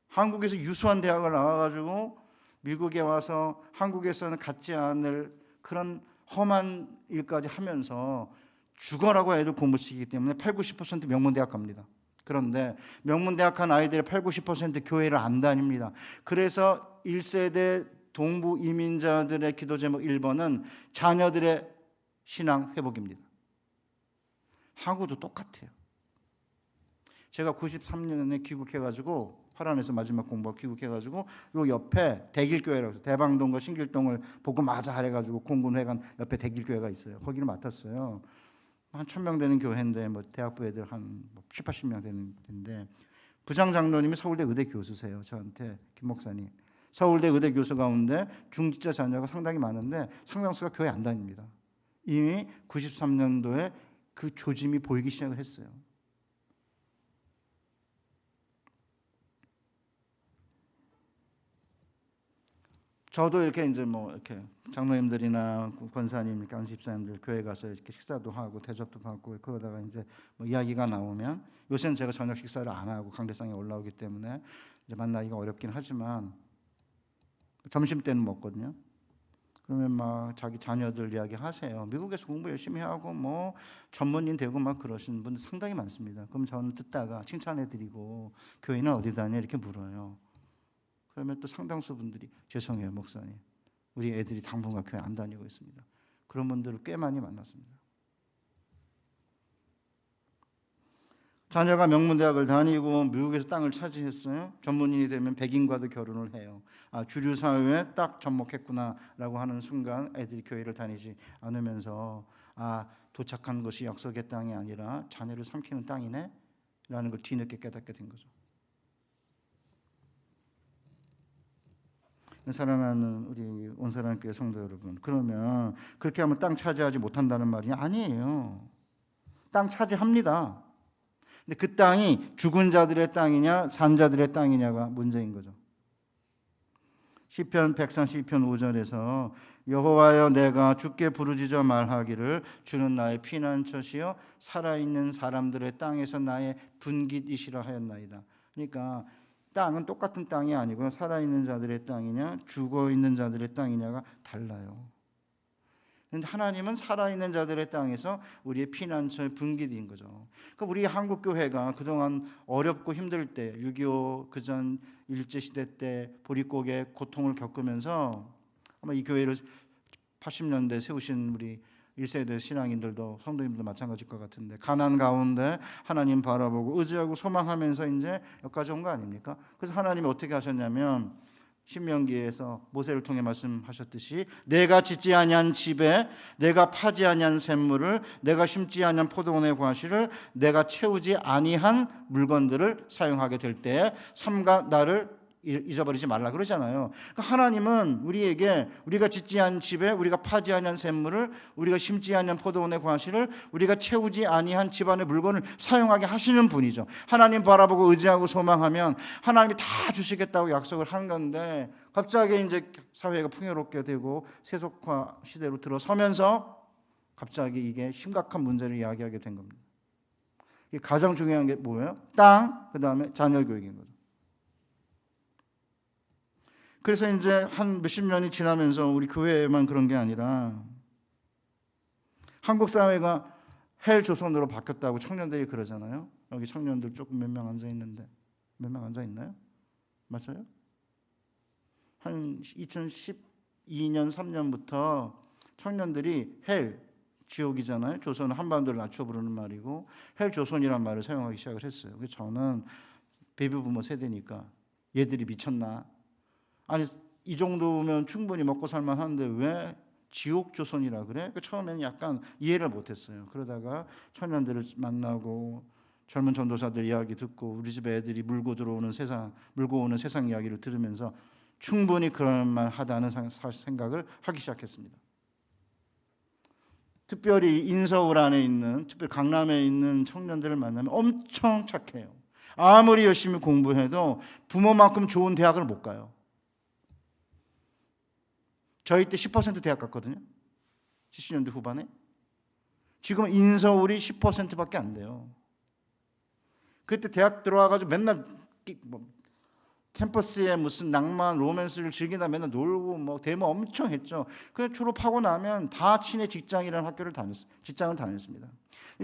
한국에서 유수한 대학을 나와가지고 미국에 와서 한국에서는 갖지 않을 그런 험한 일까지 하면서 죽어라고 애들 공부시키기 때문에 80-90% 명문대학 갑니다. 그런데 명문대학 간 아이들의 80-90% 교회를 안 다닙니다. 그래서 1세대 동부 이민자들의 기도 제목 1번은 자녀들의 신앙 회복입니다. 한국도 똑같아요. 제가 93년에 귀국해가지고 파란에서 마지막 공부하고 귀국해가지고 요 옆에 대길교회라고 해서 대방동과 신길동을 보고 마자 해가지고 공군회관 옆에 대길교회가 있어요. 거기를 맡았어요. 한 1000명 되는 교회인데 뭐 대학부 애들 한 70-80명 되는 데인데 부장 장로님이 서울대 의대 교수세요. 저한테 김 목사님, 서울대 의대 교수 가운데 중지자 자녀가 상당히 많은데 상당수가 교회 안 다닙니다. 이미 93년도에 그 조짐이 보이기 시작을 했어요. 저도 이렇게 이제 뭐 이렇게 장로님들이나 권사님, 강집사님들 교회 가서 이렇게 식사도 하고 대접도 받고 그러다가 이제 뭐 이야기가 나오면, 요새는 제가 저녁 식사를 안 하고 강대상에 올라오기 때문에 이제 만나기가 어렵긴 하지만 점심 때는 먹거든요. 그러면 막 자기 자녀들 이야기 하세요. 미국에서 공부 열심히 하고 뭐 전문인 되고 막 그러시는 분들 상당히 많습니다. 그럼 저는 듣다가 칭찬해드리고 교회는 어디 다녀 이렇게 물어요. 그러면 또 상당수 분들이 죄송해요 목사님, 우리 애들이 당분간 교회 안 다니고 있습니다. 그런 분들을 꽤 많이 만났습니다. 자녀가 명문대학을 다니고 미국에서 땅을 차지했어요. 전문인이 되면 백인과도 결혼을 해요. 주류 사회에 딱 접목했구나라고 하는 순간 애들이 교회를 다니지 않으면서 도착한 것이 약속의 땅이 아니라 자녀를 삼키는 땅이네 라는 걸 뒤늦게 깨닫게 된 거죠. 사랑하는 우리 온사랑교회 성도 여러분, 그러면 그렇게 하면 땅 차지하지 못한다는 말이 아니에요. 땅 차지합니다. 근데 그 땅이 죽은 자들의 땅이냐 산 자들의 땅이냐가 문제인 거죠. 시편 132편 5절에서 여호와여 내가 주께 부르짖어 말하기를 주는 나의 피난처시여 살아있는 사람들의 땅에서 나의 분깃이시라 하였나이다. 그러니까 땅은 똑같은 땅이 아니고 살아있는 자들의 땅이냐 죽어있는 자들의 땅이냐가 달라요. 그런데 하나님은 살아있는 자들의 땅에서 우리의 피난처의 분깃인 거죠. 그러니까 우리 한국교회가 그동안 어렵고 힘들 때 6.25 그전 일제시대 때 보릿고개 고통을 겪으면서 아마 이 교회를 80년대 세우신 우리 1세대 신앙인들도 성도님들도 마찬가지일 것 같은데 가난 가운데 하나님 바라보고 의지하고 소망하면서 이제 여기까지 온 거 아닙니까? 그래서 하나님이 어떻게 하셨냐면 신명기에서 모세를 통해 말씀하셨듯이 내가 짓지 아니한 집에 내가 파지 아니한 샘물을 내가 심지 아니한 포도원의 과실을 내가 채우지 아니한 물건들을 사용하게 될 때에 삼가 나를 잊어버리지 말라 그러잖아요. 그러니까 하나님은 우리에게 우리가 짓지 않은 집에 우리가 파지 아니한 샘물을 우리가 심지 아니한 포도원의 과실을 우리가 채우지 아니한 집안의 물건을 사용하게 하시는 분이죠. 하나님 바라보고 의지하고 소망하면 하나님이 다 주시겠다고 약속을 한 건데 갑자기 이제 사회가 풍요롭게 되고 세속화 시대로 들어서면서 갑자기 이게 심각한 문제를 이야기하게 된 겁니다. 이게 가장 중요한 게 뭐예요? 땅, 그 다음에 자녀 교육인 거죠. 그래서 이제 한 몇십 년이 지나면서 우리 교회에만 그런 게 아니라 한국 사회가 헬 조선으로 바뀌었다고 청년들이 그러잖아요. 여기 청년들 조금 몇 명 앉아 있는데 몇 명 앉아 있나요? 맞아요? 한 2012년 3년부터 청년들이 헬 지옥이잖아요. 조선은 한반도를 낮춰 부르는 말이고 헬 조선이란 말을 사용하기 시작을 했어요. 그래서 저는 베이비부머 세대니까 얘들이 미쳤나? 아니 이 정도면 충분히 먹고 살만 하는데 왜 지옥 조선이라 그래? 처음에는 약간 이해를 못했어요. 그러다가 청년들을 만나고 젊은 전도사들 이야기 듣고 우리 집에 애들이 물고 오는 세상 이야기를 들으면서 충분히 그럴 만하다는 생각을 하기 시작했습니다. 특별히 인서울 안에 있는, 특별히 강남에 있는 청년들을 만나면 엄청 착해요. 아무리 열심히 공부해도 부모만큼 좋은 대학을 못 가요. 저희 때 10% 대학 갔거든요. 70년대 후반에. 지금 인서울이 10%밖에 안 돼요. 그때 대학 들어와가지고 맨날 캠퍼스에 무슨 낭만, 로맨스를 즐기다 맨날 놀고 뭐 데모 엄청 했죠. 그래서 졸업하고 나면 다 친해 직장이라는 직장을 다녔습니다.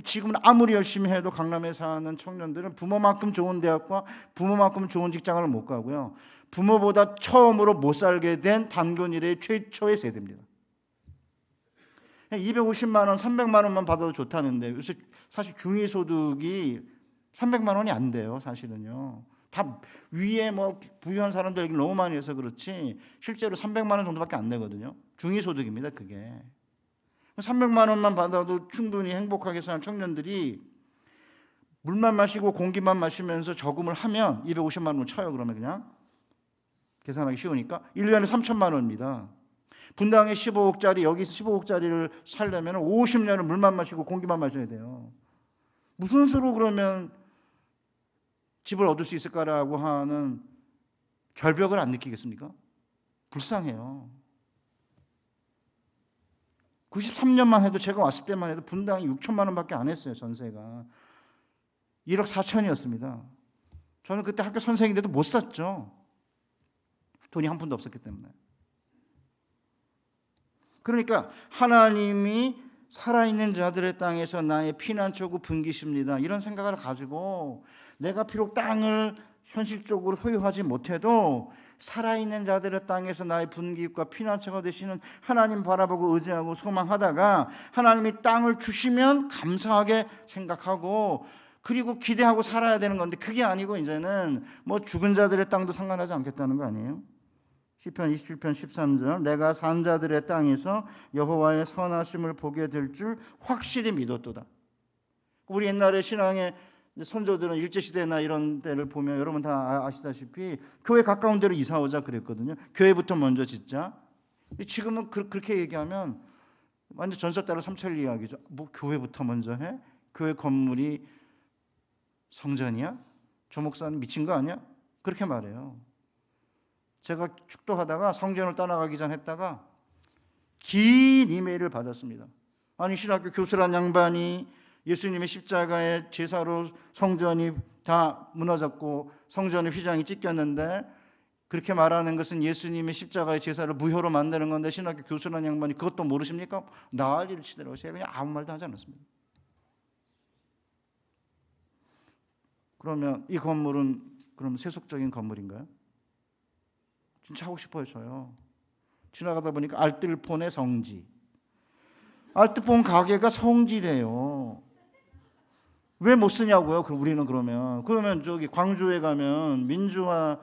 지금은 아무리 열심히 해도 강남에 사는 청년들은 부모만큼 좋은 대학과 부모만큼 좋은 직장을 못 가고요. 부모보다 처음으로 못 살게 된 단군 이래 최초의 세대입니다. 250만 원, 300만 원만 받아도 좋다는데 요새 사실 중위소득이 300만 원이 안 돼요. 사실은요. 다 위에 뭐 부유한 사람들 얘기를 너무 많이 해서 그렇지 실제로 300만 원 정도밖에 안 되거든요. 중위소득입니다. 그게. 300만 원만 받아도 충분히 행복하게 사는 청년들이 물만 마시고 공기만 마시면서 저금을 하면 250만 원을 쳐요. 그러면 그냥 계산하기 쉬우니까 1년에 3천만 원입니다. 분당에 15억짜리 여기 15억짜리를 살려면 50년을 물만 마시고 공기만 마셔야 돼요. 무슨 수로 그러면 집을 얻을 수 있을까라고 하는 절벽을 안 느끼겠습니까? 불쌍해요. 93년만 해도 제가 왔을 때만 해도 분당이 6천만 원밖에 안 했어요. 전세가 1억 4천이었습니다. 저는 그때 학교 선생인데도 못 샀죠. 돈이 한 푼도 없었기 때문에. 그러니까 하나님이 살아있는 자들의 땅에서 나의 피난처고 분깃입니다. 이런 생각을 가지고 내가 비록 땅을 현실적으로 소유하지 못해도 살아있는 자들의 땅에서 나의 분깃과 피난처가 되시는 하나님 바라보고 의지하고 소망하다가 하나님이 땅을 주시면 감사하게 생각하고 그리고 기대하고 살아야 되는 건데 그게 아니고 이제는 뭐 죽은 자들의 땅도 상관하지 않겠다는 거 아니에요? 시편 27편 13절 내가 산 자들의 땅에서 여호와의 선하심을 보게 될 줄 확실히 믿었도다. 우리 옛날에 신앙의 선조들은 일제시대나 이런 때를 보면 여러분 다 아시다시피 교회 가까운 데로 이사 오자 그랬거든요. 교회부터 먼저 짓자. 지금은 그렇게 얘기하면 완전 전설 따라 삼천 이야기죠. 뭐 교회부터 먼저 해? 교회 건물이 성전이야? 저 목사는 미친 거 아니야? 그렇게 말해요. 제가 축도하다가 성전을 떠나가기 전 했다가 긴 이메일을 받았습니다. 아니 신학교 교수란 양반이 예수님의 십자가의 제사로 성전이 다 무너졌고 성전의 휘장이 찢겼는데 그렇게 말하는 것은 예수님의 십자가의 제사를 무효로 만드는 건데 신학교 교수란 양반이 그것도 모르십니까? 난리를 치더라고요. 제가 그냥 아무 말도 하지 않았습니다. 그러면 이 건물은 그럼 세속적인 건물인가요? 진짜 하고 싶어요. 저요. 지나가다 보니까 알뜰폰의 성지. 알뜰폰 가게가 성지래요. 왜 못 쓰냐고요? 그럼 우리는 그러면 저기 광주에 가면 민주화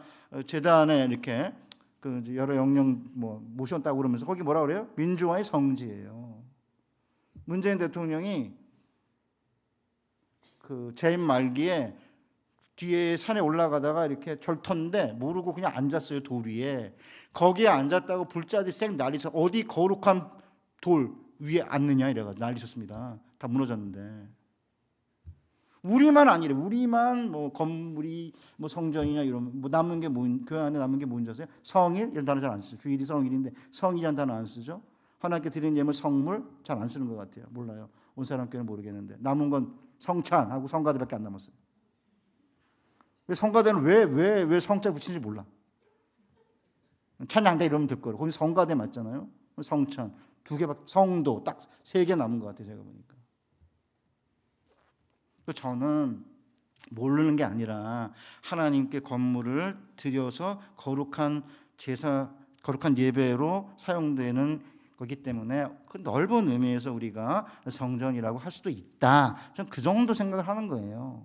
재단에 이렇게 그 여러 영령 뭐 모셨다고 그러면서 거기 뭐라 그래요? 민주화의 성지예요. 문재인 대통령이 그 재임 말기에 뒤에 산에 올라가다가 이렇게 절터인데 모르고 그냥 앉았어요. 돌 위에. 거기에 앉았다고 불자들이 쌩 난리쳐. 어디 거룩한 돌 위에 앉느냐 이래가지고 난리쳤습니다. 다 무너졌는데. 우리만 아니래. 우리만 뭐 건물이 뭐 성전이냐 이러면 뭐 남는 게 교회 안에 남는 게 뭔지 아세요? 성일 이런 단어 잘 안 쓰죠. 주일이 성일인데 성일이라는 단어 안 쓰죠. 하나님께 드리는 예물 성물 잘 안 쓰는 것 같아요. 몰라요. 온 사람께는 모르겠는데 남은 건 성찬하고 성가대밖에 안 남았어요. 왜 성가대는 왜 성자 붙이는지 몰라. 찬양대 이러면 될 거예요. 거기 성가대 맞잖아요. 성찬 두 개밖에 성도 딱 세 개 남은 것 같아요. 제가 보니까. 저는 모르는 게 아니라 하나님께 건물을 드려서 거룩한 제사, 거룩한 예배로 사용되는 거기 때문에 그 넓은 의미에서 우리가 성전이라고 할 수도 있다. 전 그 정도 생각을 하는 거예요.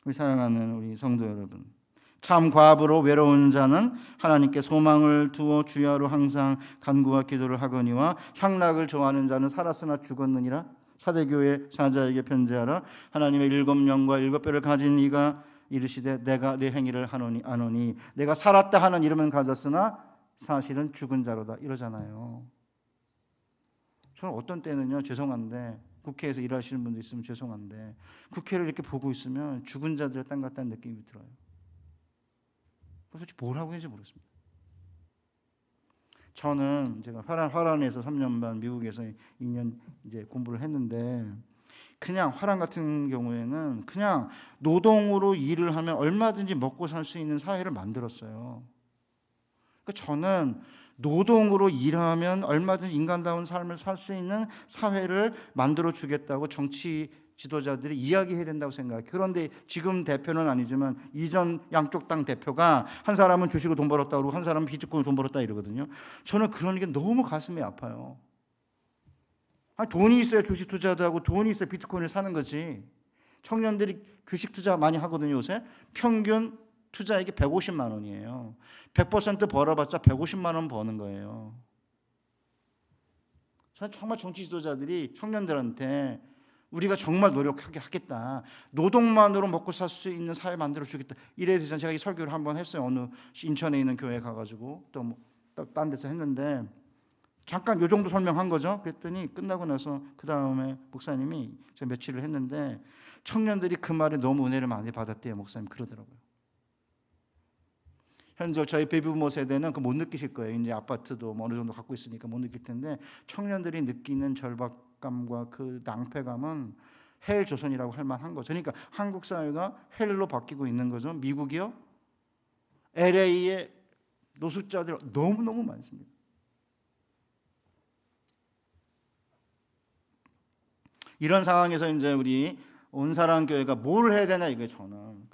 우리 사랑하는 우리 성도 여러분, 참 과부로 외로운 자는 하나님께 소망을 두어 주야로 항상 간구와 기도를 하거니와 향락을 좋아하는 자는 살았으나 죽었느니라. 사대교회 사자에게 편지하라. 하나님의 7명과 7뼈를 가진 이가 이르시되 내가 내 행위를 하노니 아노니 내가 살았다 하는 이름은 가졌으나 사실은 죽은 자로다 이러잖아요. 저는 어떤 때는요 죄송한데 국회에서 일하시는 분들 있으면 죄송한데 국회를 이렇게 보고 있으면 죽은 자들의 땅 같다는 느낌이 들어요. 도대체 뭘 하고 있는지 모르겠습니다. 저는 제가 화란에서 3년 반 미국에서 2년 이제 공부를 했는데 그냥 화란 같은 경우에는 그냥 노동으로 일을 하면 얼마든지 먹고 살 수 있는 사회를 만들었어요. 그러니까 저는 노동으로 일하면 얼마든지 인간다운 삶을 살 수 있는 사회를 만들어 주겠다고 정치 지도자들이 이야기해야 된다고 생각해요. 그런데 지금 대표는 아니지만 이전 양쪽 당 대표가 한 사람은 주식으로 돈 벌었다 그러고 한 사람은 비트코인으로 돈 벌었다 이러거든요. 저는 그런 게 너무 가슴이 아파요. 아니, 돈이 있어야 주식 투자도 하고 돈이 있어야 비트코인을 사는 거지. 청년들이 주식 투자 많이 하거든요. 요새 평균 투자액이 150만 원이에요. 100% 벌어봤자 150만 원 버는 거예요. 저는 정말 정치 지도자들이 청년들한테 우리가 정말 노력하게 하겠다. 노동만으로 먹고 살 수 있는 사회 만들어 주겠다. 이래 대해서 제가 이 설교를 한번 했어요. 어느 인천에 있는 교회에 가가지고 또 뭐 다른 데서 했는데 잠깐 요 정도 설명한 거죠. 그랬더니 끝나고 나서 그 다음에 목사님이 제가 며칠을 했는데 청년들이 그 말에 너무 은혜를 많이 받았대요. 목사님 그러더라고요. 현재 저희 베이비부모 세대는 그 못 느끼실 거예요. 이제 아파트도 뭐 어느 정도 갖고 있으니까 못 느낄 텐데 청년들이 느끼는 절박감과 그 낭패감은 헬 조선이라고 할 만한 거죠. 그러니까 한국 사회가 헬로 바뀌고 있는 거죠. 미국이요. LA에 노숙자들 너무너무 많습니다. 이런 상황에서 이제 우리 온사랑 교회가 뭘 해야 되나 이거예요. 저는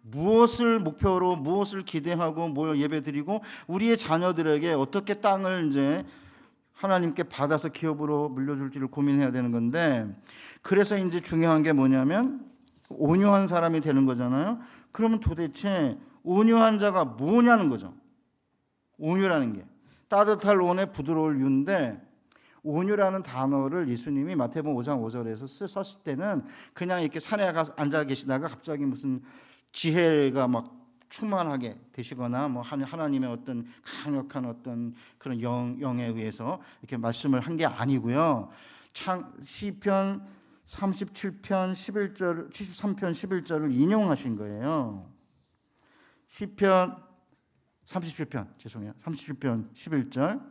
무엇을 목표로 무엇을 기대하고 뭘 예배드리고 우리의 자녀들에게 어떻게 땅을 이제 하나님께 받아서 기업으로 물려줄지를 고민해야 되는 건데 그래서 이제 중요한 게 뭐냐면 온유한 사람이 되는 거잖아요. 그러면 도대체 온유한 자가 뭐냐는 거죠. 온유라는 게 따뜻할 온에 부드러울 유인데 온유라는 단어를 예수님이 마태복음 5장 5절에서 썼을 때는 그냥 이렇게 산에 앉아 계시다가 갑자기 무슨 지혜가 막 충만하게 되시거나 뭐 하나님의 어떤 강력한 어떤 그런 영에 의해서 이렇게 말씀을 한 게 아니고요. 시편 37편 11절 73편 11절을 인용하신 거예요. 시편 37편 11절.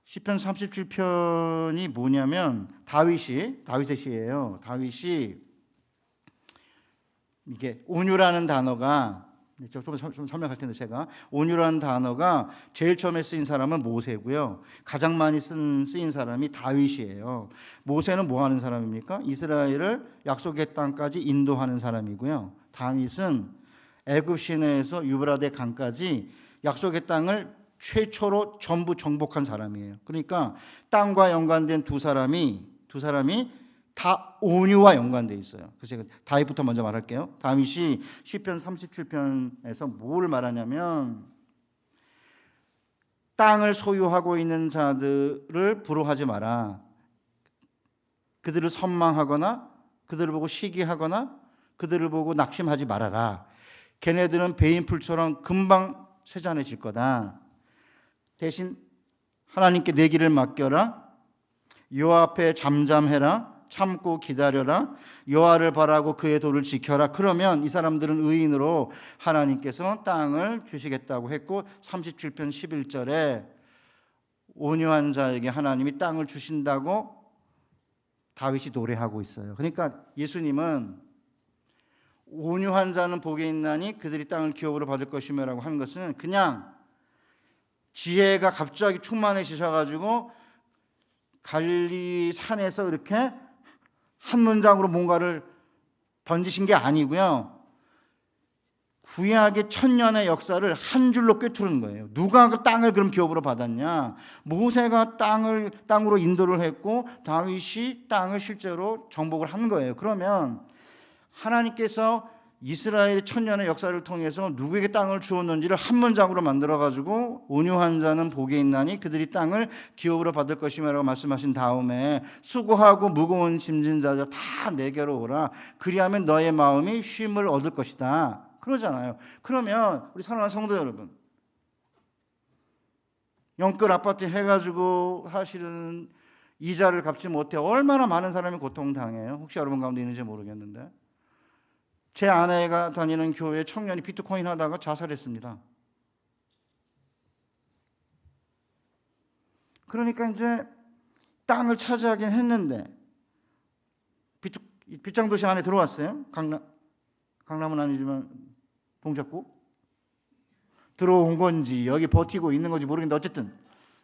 시편 37편이 뭐냐면 다윗의 시예요. 다윗이 이게 온유라는 단어가 좀 설명할 텐데 제가 온유라는 단어가 제일 처음에 쓰인 사람은 모세고요. 가장 많이 쓰인 사람이 다윗이에요. 모세는 뭐 하는 사람입니까? 이스라엘을 약속의 땅까지 인도하는 사람이고요. 다윗은 애굽 시내에서 유브라데 강까지 약속의 땅을 최초로 전부 정복한 사람이에요. 그러니까 땅과 연관된 두 사람이 다 온유와 연관되어 있어요. 그래서 제가 다윗부터 먼저 말할게요. 다윗이 시편 37편에서 뭘 말하냐면 땅을 소유하고 있는 자들을 부러워하지 마라. 그들을 선망하거나 그들을 보고 시기하거나 그들을 보고 낙심하지 말아라. 걔네들은 배인풀처럼 금방 쇠잔해질 거다. 대신 하나님께 내 길을 맡겨라. 여호와 앞에 잠잠해라. 참고 기다려라. 여호와를 바라고 그의 도를 지켜라. 그러면 이 사람들은 의인으로 하나님께서 땅을 주시겠다고 했고 37편 11절에 온유한 자에게 하나님이 땅을 주신다고 다윗이 노래하고 있어요. 그러니까 예수님은 온유한 자는 복이 있나니 그들이 땅을 기업으로 받을 것이며라고 하는 것은 그냥 지혜가 갑자기 충만해지셔가지고 갈릴리 산에서 이렇게 한 문장으로 뭔가를 던지신 게 아니고요. 구약의 천년의 역사를 한 줄로 꿰뚫은 거예요. 누가 그 땅을 그럼 기업으로 받았냐? 모세가 땅으로 인도를 했고 다윗이 땅을 실제로 정복을 한 거예요. 그러면 하나님께서 이스라엘의 천년의 역사를 통해서 누구에게 땅을 주었는지를 한 문장으로 만들어가지고 온유한 자는 복이 있나니 그들이 땅을 기업으로 받을 것이며라고 말씀하신 다음에 수고하고 무거운 짐진 자들 다 내게로 오라. 그리하면 너의 마음이 쉼을 얻을 것이다. 그러잖아요. 그러면 우리 사랑하는 성도 여러분, 영끌 아파트 해가지고 사실은 이자를 갚지 못해 얼마나 많은 사람이 고통당해요. 혹시 여러분 가운데 있는지 모르겠는데 제 아내가 다니는 교회 청년이 비트코인 하다가 자살했습니다. 그러니까 이제 땅을 차지하긴 했는데 빗장도시 안에 들어왔어요. 강남은 아니지만 동작구 들어온 건지 여기 버티고 있는 건지 모르겠는데 어쨌든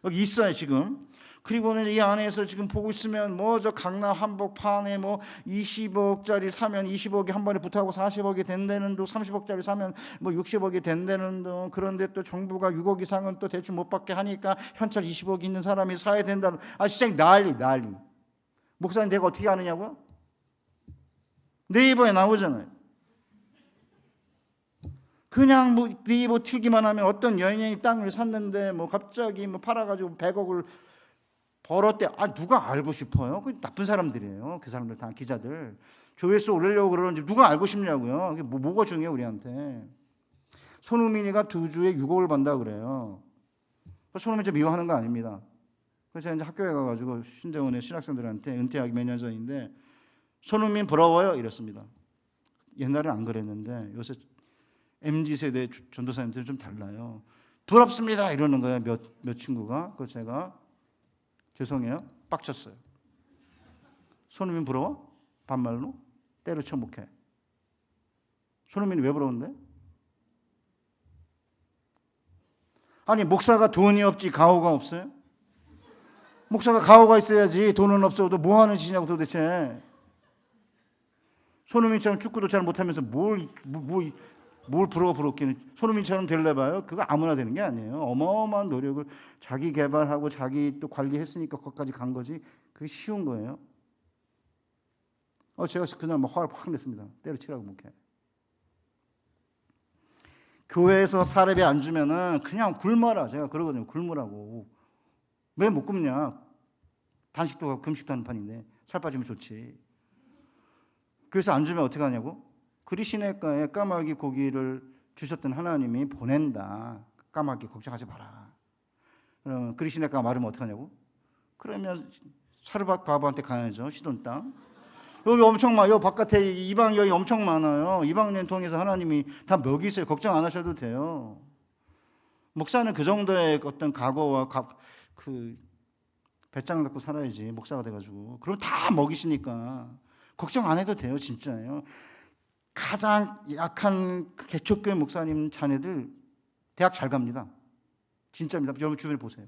여기 있어요 지금. 그리고는 이 안에서 지금 보고 있으면 뭐 저 강남 한복판에 뭐 20억짜리 사면 20억이 한 번에 붙하고 40억이 된다는 둥, 30억짜리 사면 뭐 60억이 된다는 둥. 그런데 또 정부가 6억 이상은 또 대출 못 받게 하니까 현찰 20억 있는 사람이 사야 된다는. 진짜 난리. 목사님 내가 어떻게 아느냐고요? 네이버에 나오잖아요. 그냥 뭐 네이버 틀기만 하면 어떤 여인이 땅을 샀는데 뭐 갑자기 뭐 팔아가지고 100억을 벌었대. 누가 알고 싶어요? 그 나쁜 사람들이에요. 그 사람들 다 기자들. 조회수 올리려고 그러는지 누가 알고 싶냐고요. 그게 뭐가 중요해요 우리한테. 손흥민이가 2주에 6억을 번다 그래요. 손흥민 좀 미워하는 거 아닙니다. 그래서 제가 이제 학교에 가가지고 신대원의 신학생들한테 은퇴하기 몇 년 전인데 손흥민 부러워요 이랬습니다. 옛날엔 안 그랬는데 요새 MZ세대 전도사님들은 좀 달라요. 부럽습니다 이러는 거예요. 몇 친구가. 그래서 제가 죄송해요 빡쳤어요. 손흥민 부러워? 반말로? 때려쳐 목해. 손흥민이 왜 부러운데? 아니 목사가 돈이 없지 가오가 없어요? 목사가 가오가 있어야지. 돈은 없어도 뭐 하는 짓이냐고 도대체. 손흥민처럼 축구도 잘 못하면서 뭘 부럽기는. 손흥민처럼 될래봐요. 그거 아무나 되는 게 아니에요. 어마어마한 노력을 자기 개발하고 자기 또 관리했으니까 거기까지 간 거지. 그게 쉬운 거예요. 제가 그날 막 화를 확 냈습니다. 때려치라고 목해. 교회에서 사례비 안 주면은 그냥 굶어라. 제가 그러거든요. 굶으라고. 왜 못 굶냐? 단식도 하고 금식도 하는 판인데 살 빠지면 좋지. 그래서 안 주면 어떻게 하냐고? 그리시네가에 까마귀 고기를 주셨던 하나님이 보낸다. 까마귀 걱정하지 마라. 그러면 그리시네가가 말하면 어떻게 하냐고? 그러면 사르밧 과부한테 가야죠. 시돈 땅. 여기 엄청 많아요. 바깥에 이방 여기 엄청 많아요. 이방인 통해서 하나님이 다 먹이세요. 걱정 안 하셔도 돼요. 목사는 그 정도의 어떤 각오와 그 배짱을 갖고 살아야지. 목사가 돼가지고. 그럼 다 먹이시니까 걱정 안 해도 돼요. 진짜예요. 가장 약한 개척교회 목사님 자녀들 대학 잘 갑니다. 진짜입니다. 여러분 주변에 보세요.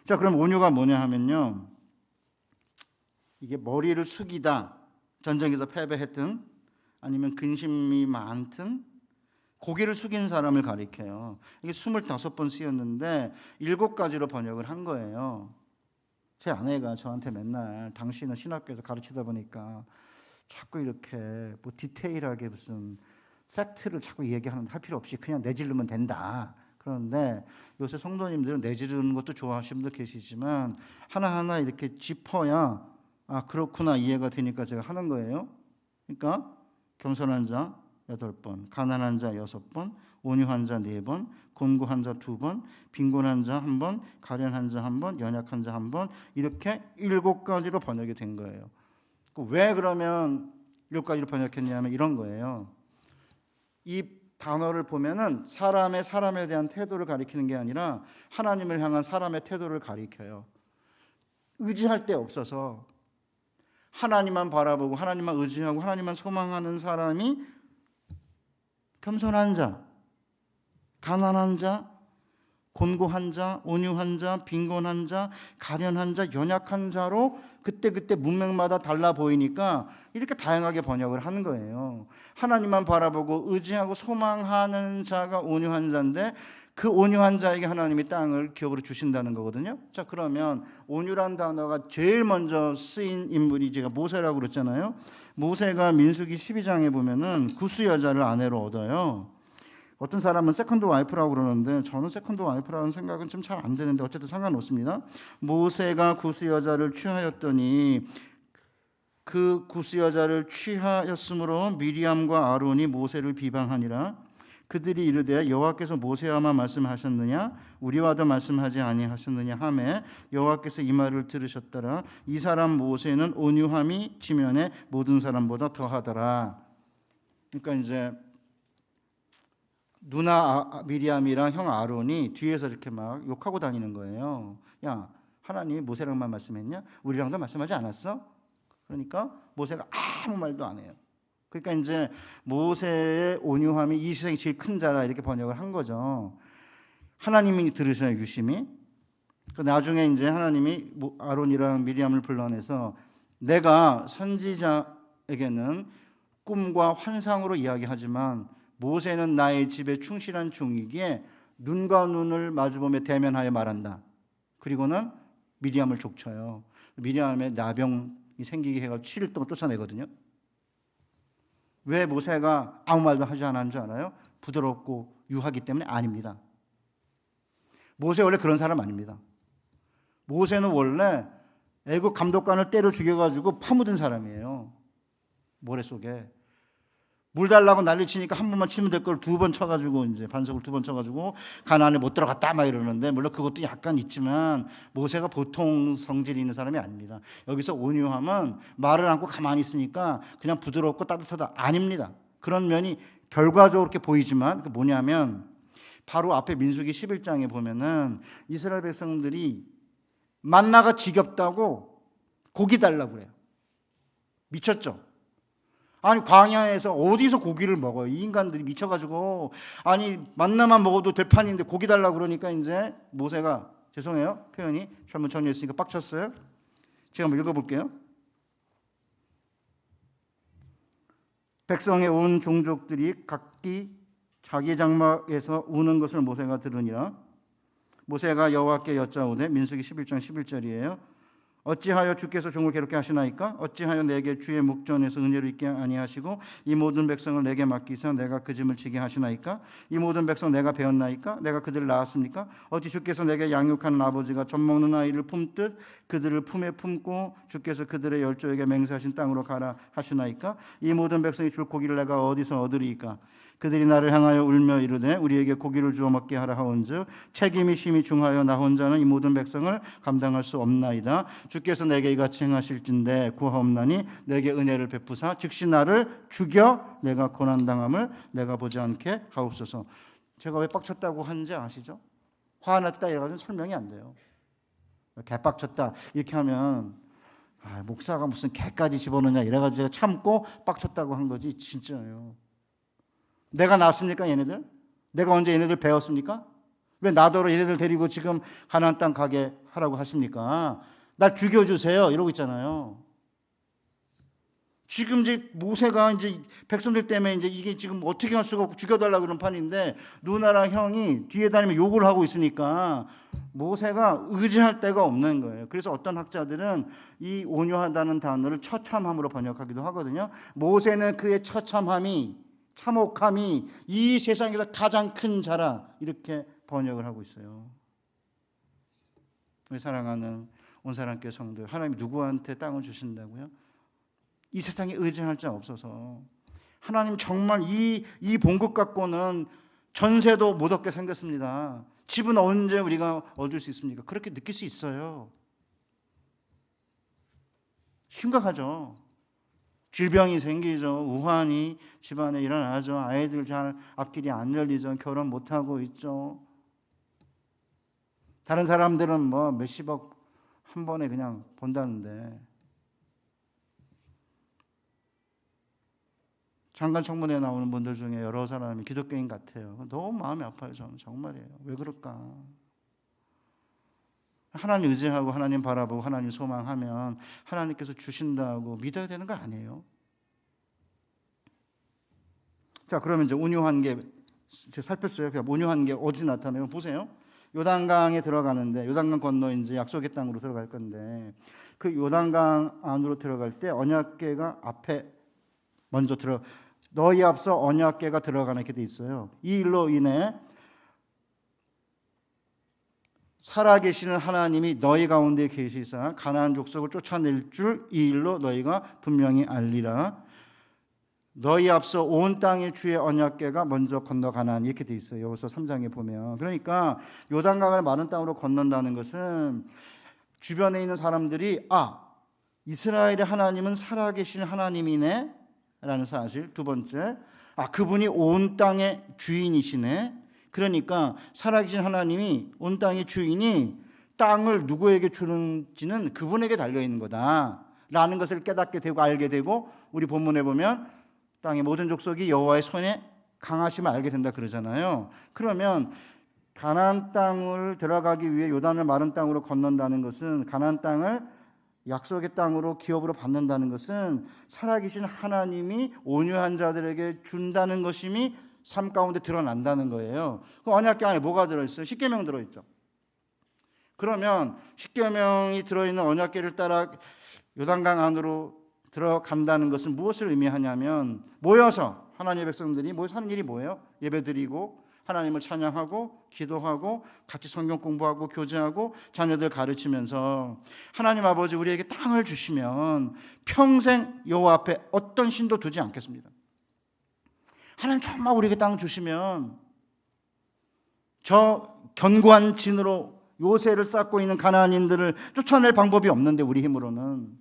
자, 그럼 온유가 뭐냐 하면요, 이게 머리를 숙이다, 전쟁에서 패배했든 아니면 근심이 많든 고개를 숙인 사람을 가리켜요. 이게 25번 쓰였는데 7가지로 번역을 한 거예요. 제 아내가 저한테 맨날 당신은 신학교에서 가르치다 보니까 자꾸 이렇게 뭐 디테일하게 무슨 팩트를 자꾸 얘기하는데 할 필요 없이 그냥 내지르면 된다. 그런데 요새 성도님들은 내지르는 것도 좋아하시는 분도 계시지만 하나하나 이렇게 짚어야 아 그렇구나 이해가 되니까 제가 하는 거예요. 그러니까 겸손한 자 8번, 가난한 자 6번, 온유한 자 4번, 곤고한 자 2번, 빈곤한 자 1번, 가련한 자 1번, 연약한 자 1번 이렇게 7가지로 번역이 된 거예요. 왜 그러면 7가지로 번역했냐면 이런 거예요. 이 단어를 보면은 사람에 대한 태도를 가리키는 게 아니라 하나님을 향한 사람의 태도를 가리켜요. 의지할 데 없어서 하나님만 바라보고 하나님만 의지하고 하나님만 소망하는 사람이 겸손한 자, 가난한 자, 곤고한 자, 온유한 자, 빈곤한 자, 가련한 자, 연약한 자로 그때 문맥마다 달라 보이니까 이렇게 다양하게 번역을 하는 거예요. 하나님만 바라보고 의지하고 소망하는 자가 온유한 자인데 그 온유한 자에게 하나님이 땅을 기업으로 주신다는 거거든요. 자, 그러면 온유란 단어가 제일 먼저 쓰인 인물이 제가 모세라고 그랬잖아요. 모세가 민수기 12장에 보면은 구스 여자를 아내로 얻어요. 어떤 사람은 세컨드 와이프라고 그러는데 저는 세컨드 와이프라는 생각은 좀 잘 안 드는데 어쨌든 상관없습니다. 모세가 구스 여자를 취하였더니 그 구스 여자를 취하였으므로 미리암과 아론이 모세를 비방하니라. 그들이 이르되 여호와께서 모세와만 말씀하셨느냐 우리와도 말씀하지 아니하셨느냐 하매 여호와께서 이 말을 들으셨더라. 이 사람 모세는 온유함이 지면에 모든 사람보다 더하더라. 그러니까 이제 누나 미리암이랑 형 아론이 뒤에서 이렇게 막 욕하고 다니는 거예요. 야, 하나님이 모세랑만 말씀했냐? 우리랑도 말씀하지 않았어? 그러니까 모세가 아무 말도 안 해요. 그러니까 이제 모세의 온유함이 이 세상에 제일 큰 자라 이렇게 번역을 한 거죠. 하나님이 들으셔요, 유심히. 나중에 이제 하나님이 아론이랑 미리암을 불러내서 내가 선지자에게는 꿈과 환상으로 이야기하지만 모세는 나의 집에 충실한 종이기에 눈과 눈을 마주보며 대면하여 말한다. 그리고는 미리암을 족쳐요. 미리암의 나병이 생기게 해서 7일 동안 쫓아내거든요. 왜 모세가 아무 말도 하지 않았는 줄 알아요? 부드럽고 유하기 때문에 아닙니다. 모세 원래 그런 사람 아닙니다. 모세는 원래 애국 감독관을 때려 죽여가지고 파묻은 사람이에요. 모래 속에. 물 달라고 난리치니까 한 번만 치면 될 걸 2번 쳐가지고 이제 반석을 2번 쳐가지고 가나안에 못 들어갔다 막 이러는데 물론 그것도 약간 있지만 모세가 보통 성질이 있는 사람이 아닙니다. 여기서 온유함은 말을 않고 가만히 있으니까 그냥 부드럽고 따뜻하다 아닙니다. 그런 면이 결과적으로 이렇게 보이지만 그 뭐냐면 바로 앞에 민수기 11장에 보면은 이스라엘 백성들이 만나가 지겹다고 고기 달라고 그래요. 미쳤죠? 아니 광야에서 어디서 고기를 먹어요? 이 인간들이 미쳐가지고 아니 만나만 먹어도 될 판인데 고기 달라고 그러니까 이제 모세가 죄송해요 표현이 잘못 정리했으니까 빡쳤어요. 제가 한번 읽어볼게요. 백성의 온 종족들이 각기 자기 장막에서 우는 것을 모세가 들으니라. 모세가 여호와께 여짜오되 민수기 11장 11절이에요. 어찌하여 주께서 종을 괴롭게 하시나이까? 어찌하여 내게 주의 목전에서 은혜를 있게 아니하시고 이 모든 백성을 내게 맡기사 내가 그 짐을 지게 하시나이까? 이 모든 백성 내가 배웠나이까? 내가 그들을 낳았습니까? 어찌 주께서 내게 양육하는 아버지가 젖 먹는 아이를 품듯 그들을 품에 품고 주께서 그들의 열조에게 맹세하신 땅으로 가라 하시나이까? 이 모든 백성이 줄 고기를 내가 어디서 얻으리이까? 그들이 나를 향하여 울며 이르되 우리에게 고기를 주어 먹게 하라 하온즉 책임이 심히 중하여 나 혼자는 이 모든 백성을 감당할 수 없나이다. 주께서 내게 이같이 행하실진대 구하옵나니 내게 은혜를 베푸사 즉시 나를 죽여 내가 고난당함을 내가 보지 않게 하옵소서. 제가 왜 빡쳤다고 하는지 아시죠? 화났다 이래가지고 설명이 안 돼요. 개빡쳤다 이렇게 하면 목사가 무슨 개까지 집어넣냐 이래가지고 제가 참고 빡쳤다고 한 거지 진짜예요. 내가 낳았습니까 얘네들? 내가 언제 얘네들 배웠습니까? 왜 나더러 얘네들 데리고 지금 가나안 땅 가게 하라고 하십니까? 날 죽여주세요 이러고 있잖아요. 지금 이제 모세가 이제 백성들 때문에 이제 이게 지금 어떻게 할 수가 없고 죽여달라 그런 판인데 누나랑 형이 뒤에 다니면 욕을 하고 있으니까 모세가 의지할 데가 없는 거예요. 그래서 어떤 학자들은 이 온유하다는 단어를 처참함으로 번역하기도 하거든요. 모세는 그의 처참함이 참혹함이 이 세상에서 가장 큰 자라 이렇게 번역을 하고 있어요. 우리 사랑하는 온사랑교회 성도, 하나님이 누구한테 땅을 주신다고요? 이 세상에 의지할 자 없어서 하나님 정말 이 봉급 갖고는 전세도 못 얻게 생겼습니다. 집은 언제 우리가 얻을 수 있습니까? 그렇게 느낄 수 있어요. 심각하죠. 질병이 생기죠. 우환이 집안에 일어나죠. 아이들 잘 앞길이 안 열리죠. 결혼 못하고 있죠. 다른 사람들은 뭐 몇십억 한 번에 그냥 본다는데 장관 청문회에 나오는 분들 중에 여러 사람이 기독교인 같아요. 너무 마음이 아파요. 저는 정말이에요. 왜 그럴까? 하나님 의지하고 하나님 바라보고 하나님 소망하면 하나님께서 주신다고 믿어야 되는 거 아니에요? 자, 그러면 이제 온유한 게 살폈어요. 그냥 온유한 게 어디 나타나요? 보세요. 요단강에 들어가는데 요단강 건너 이제 약속의 땅으로 들어갈 건데 그 요단강 안으로 들어갈 때 언약궤가 앞에 먼저 너희 앞서 언약궤가 들어가는 이렇게 돼 있어요. 이 일로 인해 살아계시는 하나님이 너희 가운데 계시사 가나안 족속을 쫓아낼 줄 이 일로 너희가 분명히 알리라. 너희 앞서 온 땅의 주의 언약궤가 먼저 건너가나니 이렇게 돼 있어요. 여기서 3장에 보면. 그러니까 요단강을 마른 땅으로 건넌다는 것은 주변에 있는 사람들이 이스라엘의 하나님은 살아계신 하나님이네 라는 사실. 두 번째, 그분이 온 땅의 주인이시네. 그러니까 살아계신 하나님이 온 땅의 주인이 땅을 누구에게 주는지는 그분에게 달려있는 거다라는 것을 깨닫게 되고 알게 되고 우리 본문에 보면 땅의 모든 족속이 여호와의 손에 강하심을 알게 된다 그러잖아요. 그러면 가나안 땅을 들어가기 위해 요단을 마른 땅으로 건넌다는 것은 가나안 땅을 약속의 땅으로 기업으로 받는다는 것은 살아계신 하나님이 온유한 자들에게 준다는 것임이 삶 가운데 드러난다는 거예요. 그 언약궤 안에 뭐가 들어있어요? 십계명 들어있죠. 그러면 십계명이 들어있는 언약궤를 따라 요단강 안으로 들어간다는 것은 무엇을 의미하냐면 모여서 하나님의 백성들이 모여서 하는 일이 뭐예요? 예배드리고 하나님을 찬양하고 기도하고 같이 성경 공부하고 교제하고 자녀들 가르치면서 하나님 아버지 우리에게 땅을 주시면 평생 여호와 앞에 어떤 신도 두지 않겠습니다. 하나님 정말 우리에게 땅 주시면 저 견고한 진으로 요새를 쌓고 있는 가나안인들을 쫓아낼 방법이 없는데 우리 힘으로는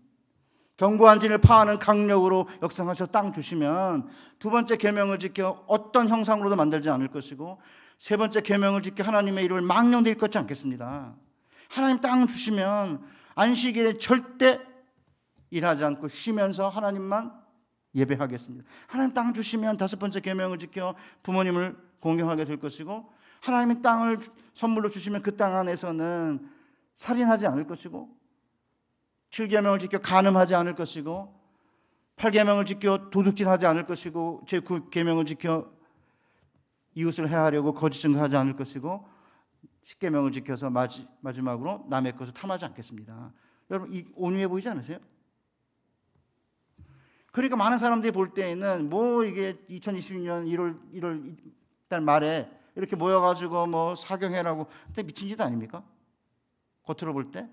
견고한 진을 파하는 강력으로 역사하셔서 땅 주시면 두 번째 계명을 지켜 어떤 형상으로도 만들지 않을 것이고 세 번째 계명을 지켜 하나님의 이름을 망령되이 일컫지 않겠습니다. 하나님 땅 주시면 안식일에 절대 일하지 않고 쉬면서 하나님만 예배하겠습니다. 하나님 땅 주시면 다섯 번째 계명을 지켜 부모님을 공경하게 될 것이고 하나님이 땅을 선물로 주시면 그 땅 안에서는 살인하지 않을 것이고 7계명을 지켜 간음하지 않을 것이고 8계명을 지켜 도둑질하지 않을 것이고 제9계명을 지켜 이웃을 해하려고 거짓 증거하지 않을 것이고 10계명을 지켜서 마지막으로 남의 것을 탐하지 않겠습니다. 여러분 이 온유해 보이지 않으세요? 그러니까 많은 사람들이 볼 때에는 뭐 이게 2026년 1월 달 말에 이렇게 모여가지고 뭐 사경회라고 그때 미친 짓 아닙니까? 겉으로 볼 때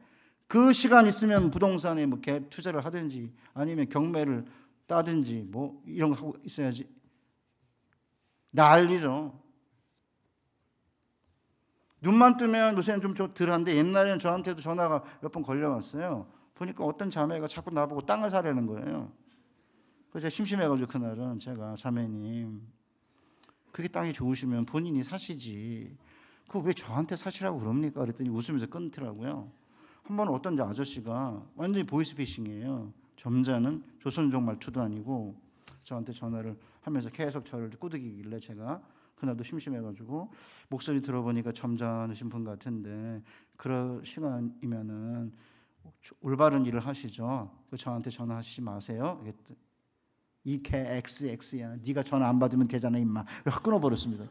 그 시간 있으면 부동산에 뭐 갭 투자를 하든지 아니면 경매를 따든지 뭐 이런 거 하고 있어야지. 난리죠. 눈만 뜨면 요새는 좀 덜한데 옛날에는 저한테도 전화가 몇 번 걸려왔어요. 보니까 어떤 자매가 자꾸 나보고 땅을 사려는 거예요. 그래서 제가 심심해가지고 그날은 제가 자매님 그렇게 땅이 좋으시면 본인이 사시지 그거 왜 저한테 사시라고 그럽니까? 그랬더니 웃으면서 끊더라고요. 한 번은 어떤 아저씨가 완전히 보이스피싱이에요. 점잖은 조선족 말투도 아니고 저한테 전화를 하면서 계속 저를 꾸덕이길래 제가 그날도 심심해가지고 목소리 들어보니까 점잖으신 분 같은데 그럴 시간이면은 올바른 일을 하시죠. 저한테 전화하시지 마세요. 이개 XX야. 네가 전화 안 받으면 되잖아 임마. 끊어버렸습니다.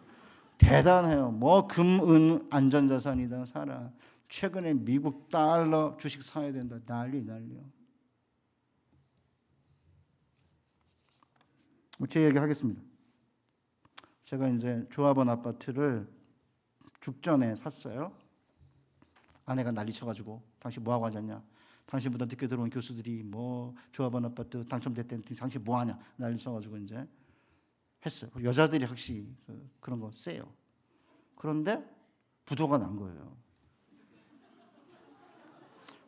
대단해요. 뭐 금은 안전자산이다 살아. 최근에 미국 달러 주식 사야 된다. 난리요. 제 얘기 하겠습니다. 제가 이제 조합원 아파트를 죽전에 샀어요. 아내가 난리쳐가지고 당신 뭐하고 앉았냐. 당신보다 늦게 들어온 교수들이 뭐 조합원 아파트 당첨됐다니 당신 뭐하냐 난리쳐가지고 이제 했어요. 여자들이 확실히 그런 거 세요. 그런데 부도가 난 거예요.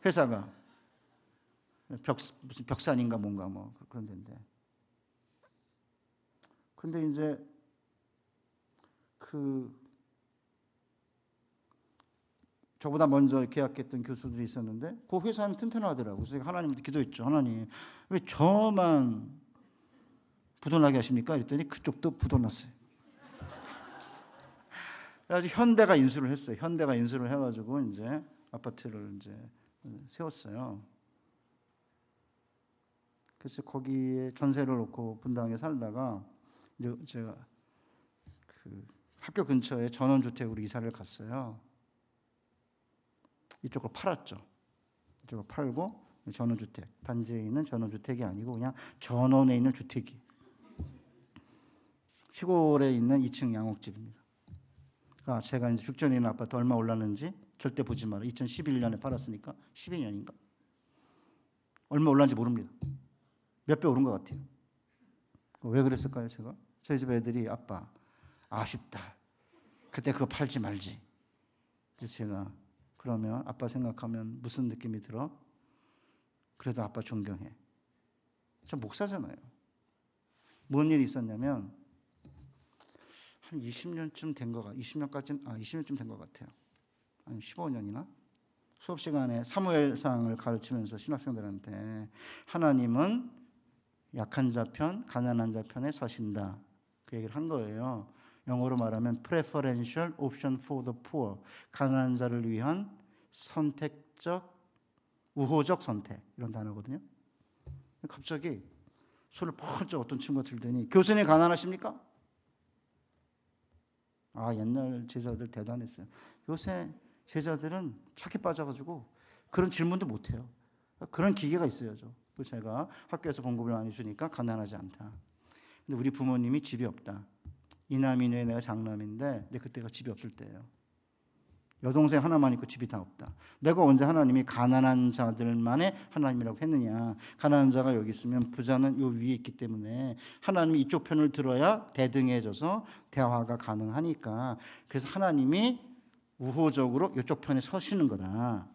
회사가 무슨 벽산인가 뭔가 뭐 그런 데인데. 근데 이제 저보다 먼저 계약했던 교수들이 있었는데 그 회사는 튼튼하더라고요. 그래서 제가 하나님한테 기도했죠. 하나님 왜 저만 부도나게 하십니까? 그랬더니 그쪽도 부도났어요. 그래가지고 현대가 인수를 했어요. 현대가 인수를 해가지고 이제 아파트를 이제 세웠어요. 그래서 거기에 전세를 놓고 분당에 살다가 이제 제가 학교 근처에 전원주택으로 이사를 갔어요. 이쪽을 팔았죠. 이쪽을 팔고 전원주택, 단지에 있는 전원주택이 아니고 그냥 전원에 있는 주택이 시골에 있는 2층 양옥집입니다. 제가 이제 죽전에 있는 아파트 얼마 올랐는지 절대 보지 마라. 2011년에 팔았으니까 12년인가? 얼마 올랐는지 모릅니다. 몇 배 오른 것 같아요. 왜 그랬을까요, 제가? 저희 집 애들이 아빠 아쉽다. 그때 그거 팔지 말지. 그래서 제가 그러면 아빠 생각하면 무슨 느낌이 들어? 그래도 아빠 존경해. 저 목사잖아요. 뭔 일이 있었냐면 한 20년쯤 된 것 같아요. 20년쯤 된 것 같아요. 한 15년이나? 수업 시간에 사무엘상을 가르치면서 신학생들한테 하나님은 약한 자 편, 가난한 자 편에 서신다. 그 얘기를 한 거예요. 영어로 말하면 preferential option for the poor. 가난한 자를 위한 선택적, 우호적 선택. 이런 단어거든요. 갑자기 손을 펄쩍 어떤 친구가 들더니 교수님 가난하십니까? 옛날 제자들 대단했어요. 요새 제자들은 착해 빠져가지고 그런 질문도 못해요. 그런 기계가 있어야죠. 그래서 제가 학교에서 공급을 많이 주니까 가난하지 않다. 근데 우리 부모님이 집이 없다. 이남이네 내가 장남인데 그때가 집이 없을 때예요. 여동생 하나만 있고 집이 다 없다. 내가 언제 하나님이 가난한 자들만의 하나님이라고 했느냐. 가난한 자가 여기 있으면 부자는 요 위에 있기 때문에 하나님이 이쪽 편을 들어야 대등해져서 대화가 가능하니까 그래서 하나님이 우호적으로 이쪽 편에 서시는 거다.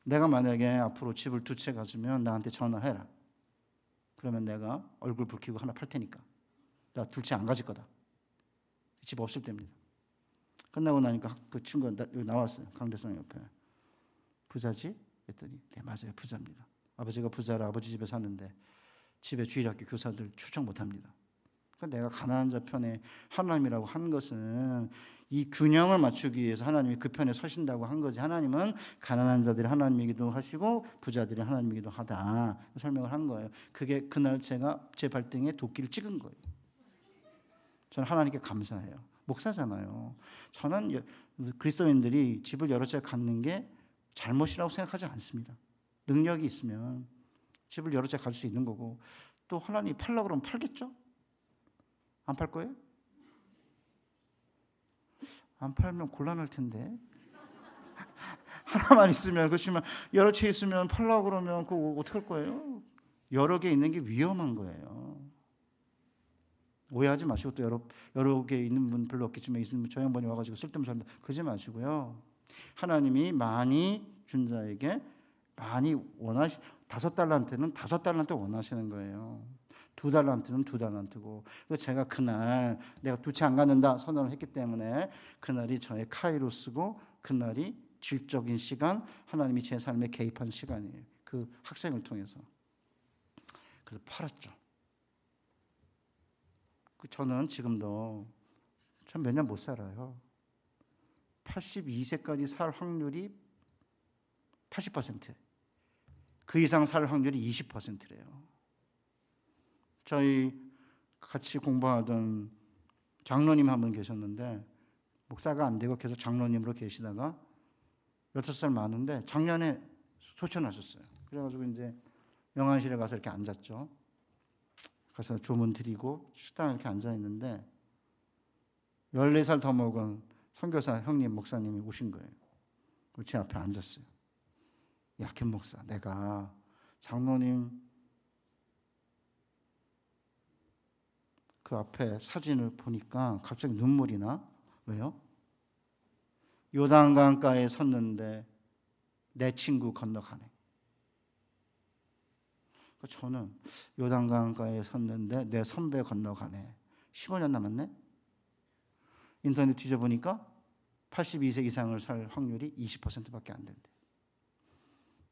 내가 만약에 앞으로 집을 2채 가지면 나한테 전화해라. 그러면 내가 얼굴 붉히고 하나 팔 테니까. 나 2채 안 가질 거다. 집 없을 때입니다. 끝나고 나니까 그 친구가 여기 나왔어요. 강대상 옆에. 부자지? 그랬더니 네 맞아요. 부자입니다. 아버지가 부자라 아버지 집에 사는데 집에 주일학교 교사들 출석 못합니다. 그러니까 내가 가난한 자 편에 하나님이라고 한 것은 이 균형을 맞추기 위해서 하나님이 그 편에 서신다고 한 거지. 하나님은 가난한 자들이 하나님이기도 하시고 부자들이 하나님이기도 하다. 설명을 한 거예요. 그게 그날 제가 제 발등에 도끼를 찍은 거예요. 저는 하나님께 감사해요. 목사잖아요. 저는 그리스도인들이 집을 여러 채 갖는 게 잘못이라고 생각하지 않습니다. 능력이 있으면 집을 여러 채 갈 수 있는 거고, 또 하나님이 팔려고 그러면 팔겠죠? 안 팔 거예요? 안 팔면 곤란할 텐데. 하나만 있으면, 그렇지만 여러 채 있으면 팔려고 그러면 그거 어떻게 할 거예요? 여러 개 있는 게 위험한 거예요. 오해하지 마시고, 또 여러 개 있는 분 별로 없겠지만 있으면 저 양반이 와가지고 쓸데없는 소리 그러지 마시고요. 하나님이 많이 준 자에게 많이 5달란트는 5달란트 원하시는 거예요. 2달란트는 2달란트고. 그래서 제가 그날 내가 2채 안 갖는다 선언을 했기 때문에 그날이 저의 카이로스고, 그날이 질적인 시간, 하나님이 제 삶에 개입한 시간이에요. 그 학생을 통해서. 그래서 팔았죠. 저는 지금도 전 몇 년 못 살아요. 82세까지 살 확률이 80%, 그 이상 살 확률이 20%래요. 저희 같이 공부하던 장로님 한 분 계셨는데, 목사가 안 되고 계속 장로님으로 계시다가 16살 많은데 작년에 소천하셨어요. 그래가지고 이제 명안실에 가서 이렇게 앉았죠. 가서 조문 드리고 식당에 이렇게 앉아 있는데 14살 더 먹은 선교사 형님 목사님이 오신 거예요. 제 앞에 앉았어요. 야, 김 목사, 내가 장로님 그 앞에 사진을 보니까 갑자기 눈물이 나. 왜요? 요단강가에 섰는데 내 친구 건너가네. 저는 요단강가에 섰는데 내 선배 건너가네. 15년 남았네. 인터넷 뒤져보니까 82세 이상을 살 확률이 20%밖에 안 된대.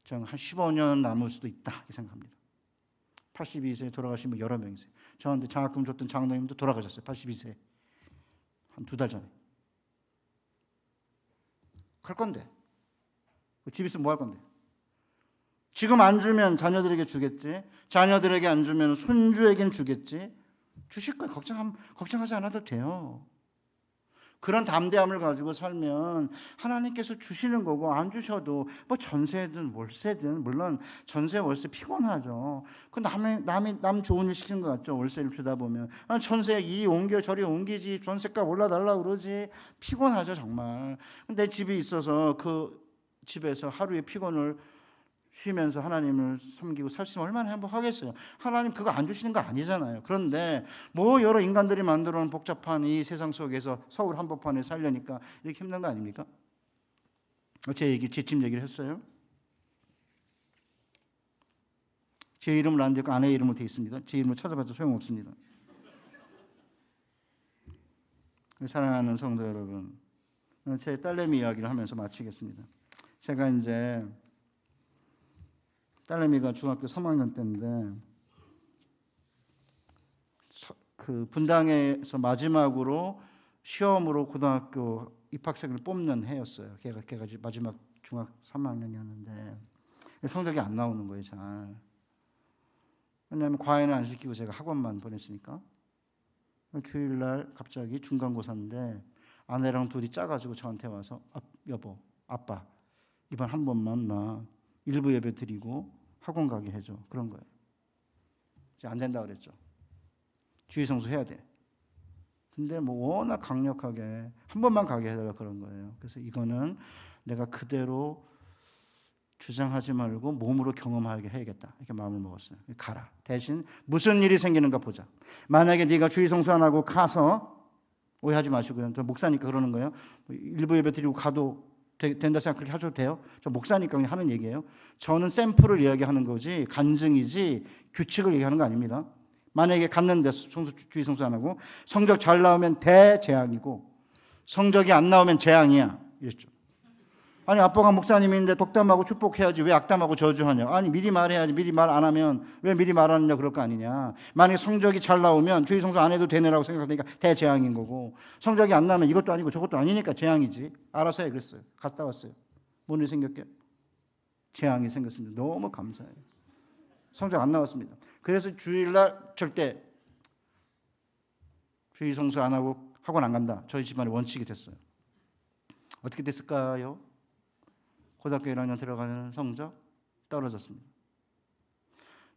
저는 한 15년 남을 수도 있다 이렇게 생각합니다. 82세에 돌아가신 분 여러 명이세요. 저한테 장학금 줬던 장로님도 돌아가셨어요. 82세. 한 2달 전에. 갈 건데. 집 있으면 뭐 할 건데. 지금 안 주면 자녀들에게 주겠지. 자녀들에게 안 주면 손주에겐 주겠지. 주실 거예요. 걱정하지 않아도 돼요. 그런 담대함을 가지고 살면 하나님께서 주시는 거고, 안 주셔도 뭐 전세든 월세든, 물론 전세 월세 피곤하죠. 그 남 좋은 일 시키는 것 같죠. 월세를 주다 보면 전세 이리 옮겨 저리 옮기지, 전세값 올라달라 그러지. 피곤하죠 정말. 내 집이 있어서 그 집에서 하루의 피곤을 쉬면서 하나님을 섬기고 살 수 있으면 얼마나 행복하겠어요. 하나님 그거 안 주시는 거 아니잖아요. 그런데 뭐 여러 인간들이 만들어 놓은 복잡한 이 세상 속에서 서울 한복판에 살려니까 이렇게 힘든 거 아닙니까? 제 집 얘기를 했어요. 제 이름으로 안 되고 아내 이름으로 되어 있습니다. 제 이름으로 찾아봐도 소용없습니다. 사랑하는 성도 여러분, 제 딸내미 이야기를 하면서 마치겠습니다. 제가 이제 딸내미가 중학교 3학년 때인데, 그 분당에서 마지막으로 시험으로 고등학교 입학생을 뽑는 해였어요. 걔가 마지막 중학 3학년이었는데 성적이 안 나오는 거예요, 잘. 왜냐하면 과외는 안 시키고 제가 학원만 보냈으니까. 주일날 갑자기 중간고사인데 아내랑 둘이 짜가지고 저한테 와서 여보, 아빠 이번 한 번만 나 일부 예배 드리고 학원 가게 해줘. 그런 거예요. 이제 안 된다 그랬죠. 주의 성수 해야 돼. 근데 뭐 워낙 강력하게 한 번만 가게 해달라 그런 거예요. 그래서 이거는 내가 그대로 주장하지 말고 몸으로 경험하게 해야겠다. 이렇게 마음을 먹었어요. 가라. 대신 무슨 일이 생기는가 보자. 만약에 네가 주의 성수 안 하고 가서, 오해하지 마시고요. 저 목사니까 그러는 거예요. 일부 예배 드리고 가도 된다 생각 그렇게 하셔도 돼요. 저 목사니까 그냥 하는 얘기예요. 저는 샘플을 이야기하는 거지 간증이지 규칙을 얘기하는 거 아닙니다. 만약에 갔는데 주의 성수 안 하고 성적 잘 나오면 대재앙이고 성적이 안 나오면 재앙이야 이랬죠. 아니 아빠가 목사님인데 덕담하고 축복해야지 왜 악담하고 저주하냐. 아니 미리 말해야지. 미리 말 안 하면 왜 미리 말하느냐 그럴 거 아니냐. 만약에 성적이 잘 나오면 주의 성수 안 해도 되네라고 생각하니까 대재앙인 거고, 성적이 안 나면 이것도 아니고 저것도 아니니까 재앙이지. 알아서 해 그랬어요. 갔다 왔어요. 뭔 일 생겼게? 재앙이 생겼습니다. 너무 감사해요. 성적 안 나왔습니다. 그래서 주일날 절대 주의 성수 안 하고 학원 안 간다. 저희 집안의 원칙이 됐어요. 어떻게 됐을까요? 고등학교 1학년 들어가는 성적 떨어졌습니다.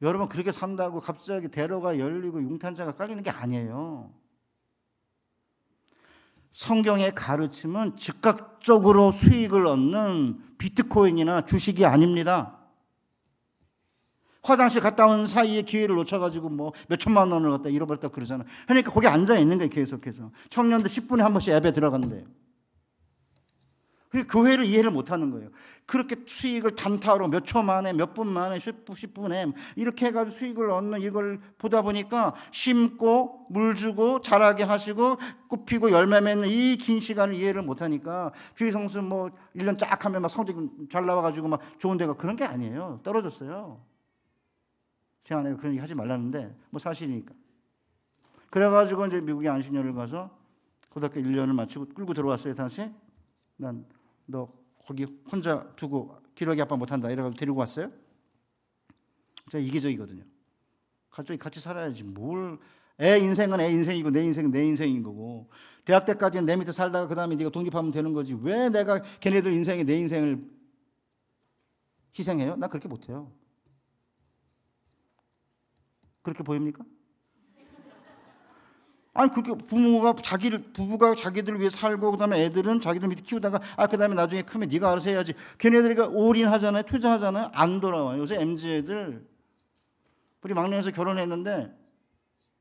여러분 그렇게 산다고 갑자기 대로가 열리고 융탄자가 깔리는 게 아니에요. 성경의 가르침은 즉각적으로 수익을 얻는 비트코인이나 주식이 아닙니다. 화장실 갔다 온 사이에 기회를 놓쳐가지고 뭐 몇 천만 원을 갖다 잃어버렸다 그러잖아. 그러니까 거기 앉아 있는 거예요. 계속해서 청년들 10분에 한 번씩 앱에 들어간대요. 그리고 교회를 이해를 못하는 거예요. 그렇게 수익을 단타로 몇 초 만에 몇 분 만에 10분에 이렇게 해가지고 수익을 얻는 이걸 보다 보니까 심고 물 주고 자라게 하시고 꽃 피고 열매 맺는 이 긴 시간을 이해를 못하니까 주의 성수 뭐 1년 쫙 하면 막 성적 잘 나와가지고 막 좋은 데가 그런 게 아니에요. 떨어졌어요. 제 아내가 그런 얘기 하지 말라는데 뭐 사실이니까. 그래가지고 이제 미국에 안식년을 가서 고등학교 1년을 마치고 끌고 들어왔어요. 다시 난 너 거기 혼자 두고 기러기 아빠 못한다 이래가지고 데리고 왔어요. 제가 이기적이거든요. 가족이 같이 살아야지 뭘. 애 인생은 애 인생이고 내 인생은 내 인생인 거고 대학 때까지는 내 밑에 살다가 그 다음에 네가 독립하면 되는 거지 왜 내가 걔네들 인생에 내 인생을 희생해요? 나 그렇게 못해요. 그렇게 보입니까? 아니 그렇게 부부가 자기들을 위해 살고 그다음에 애들은 자기들 밑에 키우다가 그다음에 나중에 크면 네가 알아서 해야지. 걔네들이 올인하잖아요. 투자하잖아요. 안 돌아와요. 요새 MZ 애들 우리 막내에서 결혼했는데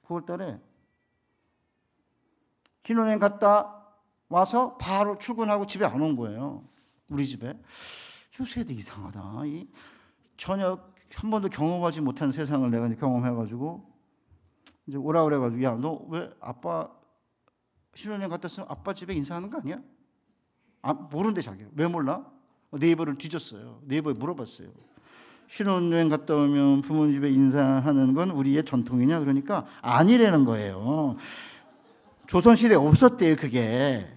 9월 달에 신혼여행 갔다 와서 바로 출근하고 집에 안 온 거예요. 우리 집에. 요새 애들 이상하다. 전혀 한 번도 경험하지 못한 세상을 내가 이제 경험해가지고 이제 오라 그래가지고 야 너 왜 아빠 신혼여행 갔다 왔으면 아빠 집에 인사하는 거 아니야? 모른대 자기가. 왜 몰라? 네이버를 뒤졌어요. 네이버에 물어봤어요. 신혼여행 갔다 오면 부모님 집에 인사하는 건 우리의 전통이냐? 그러니까 아니라는 거예요. 조선시대에 없었대요 그게.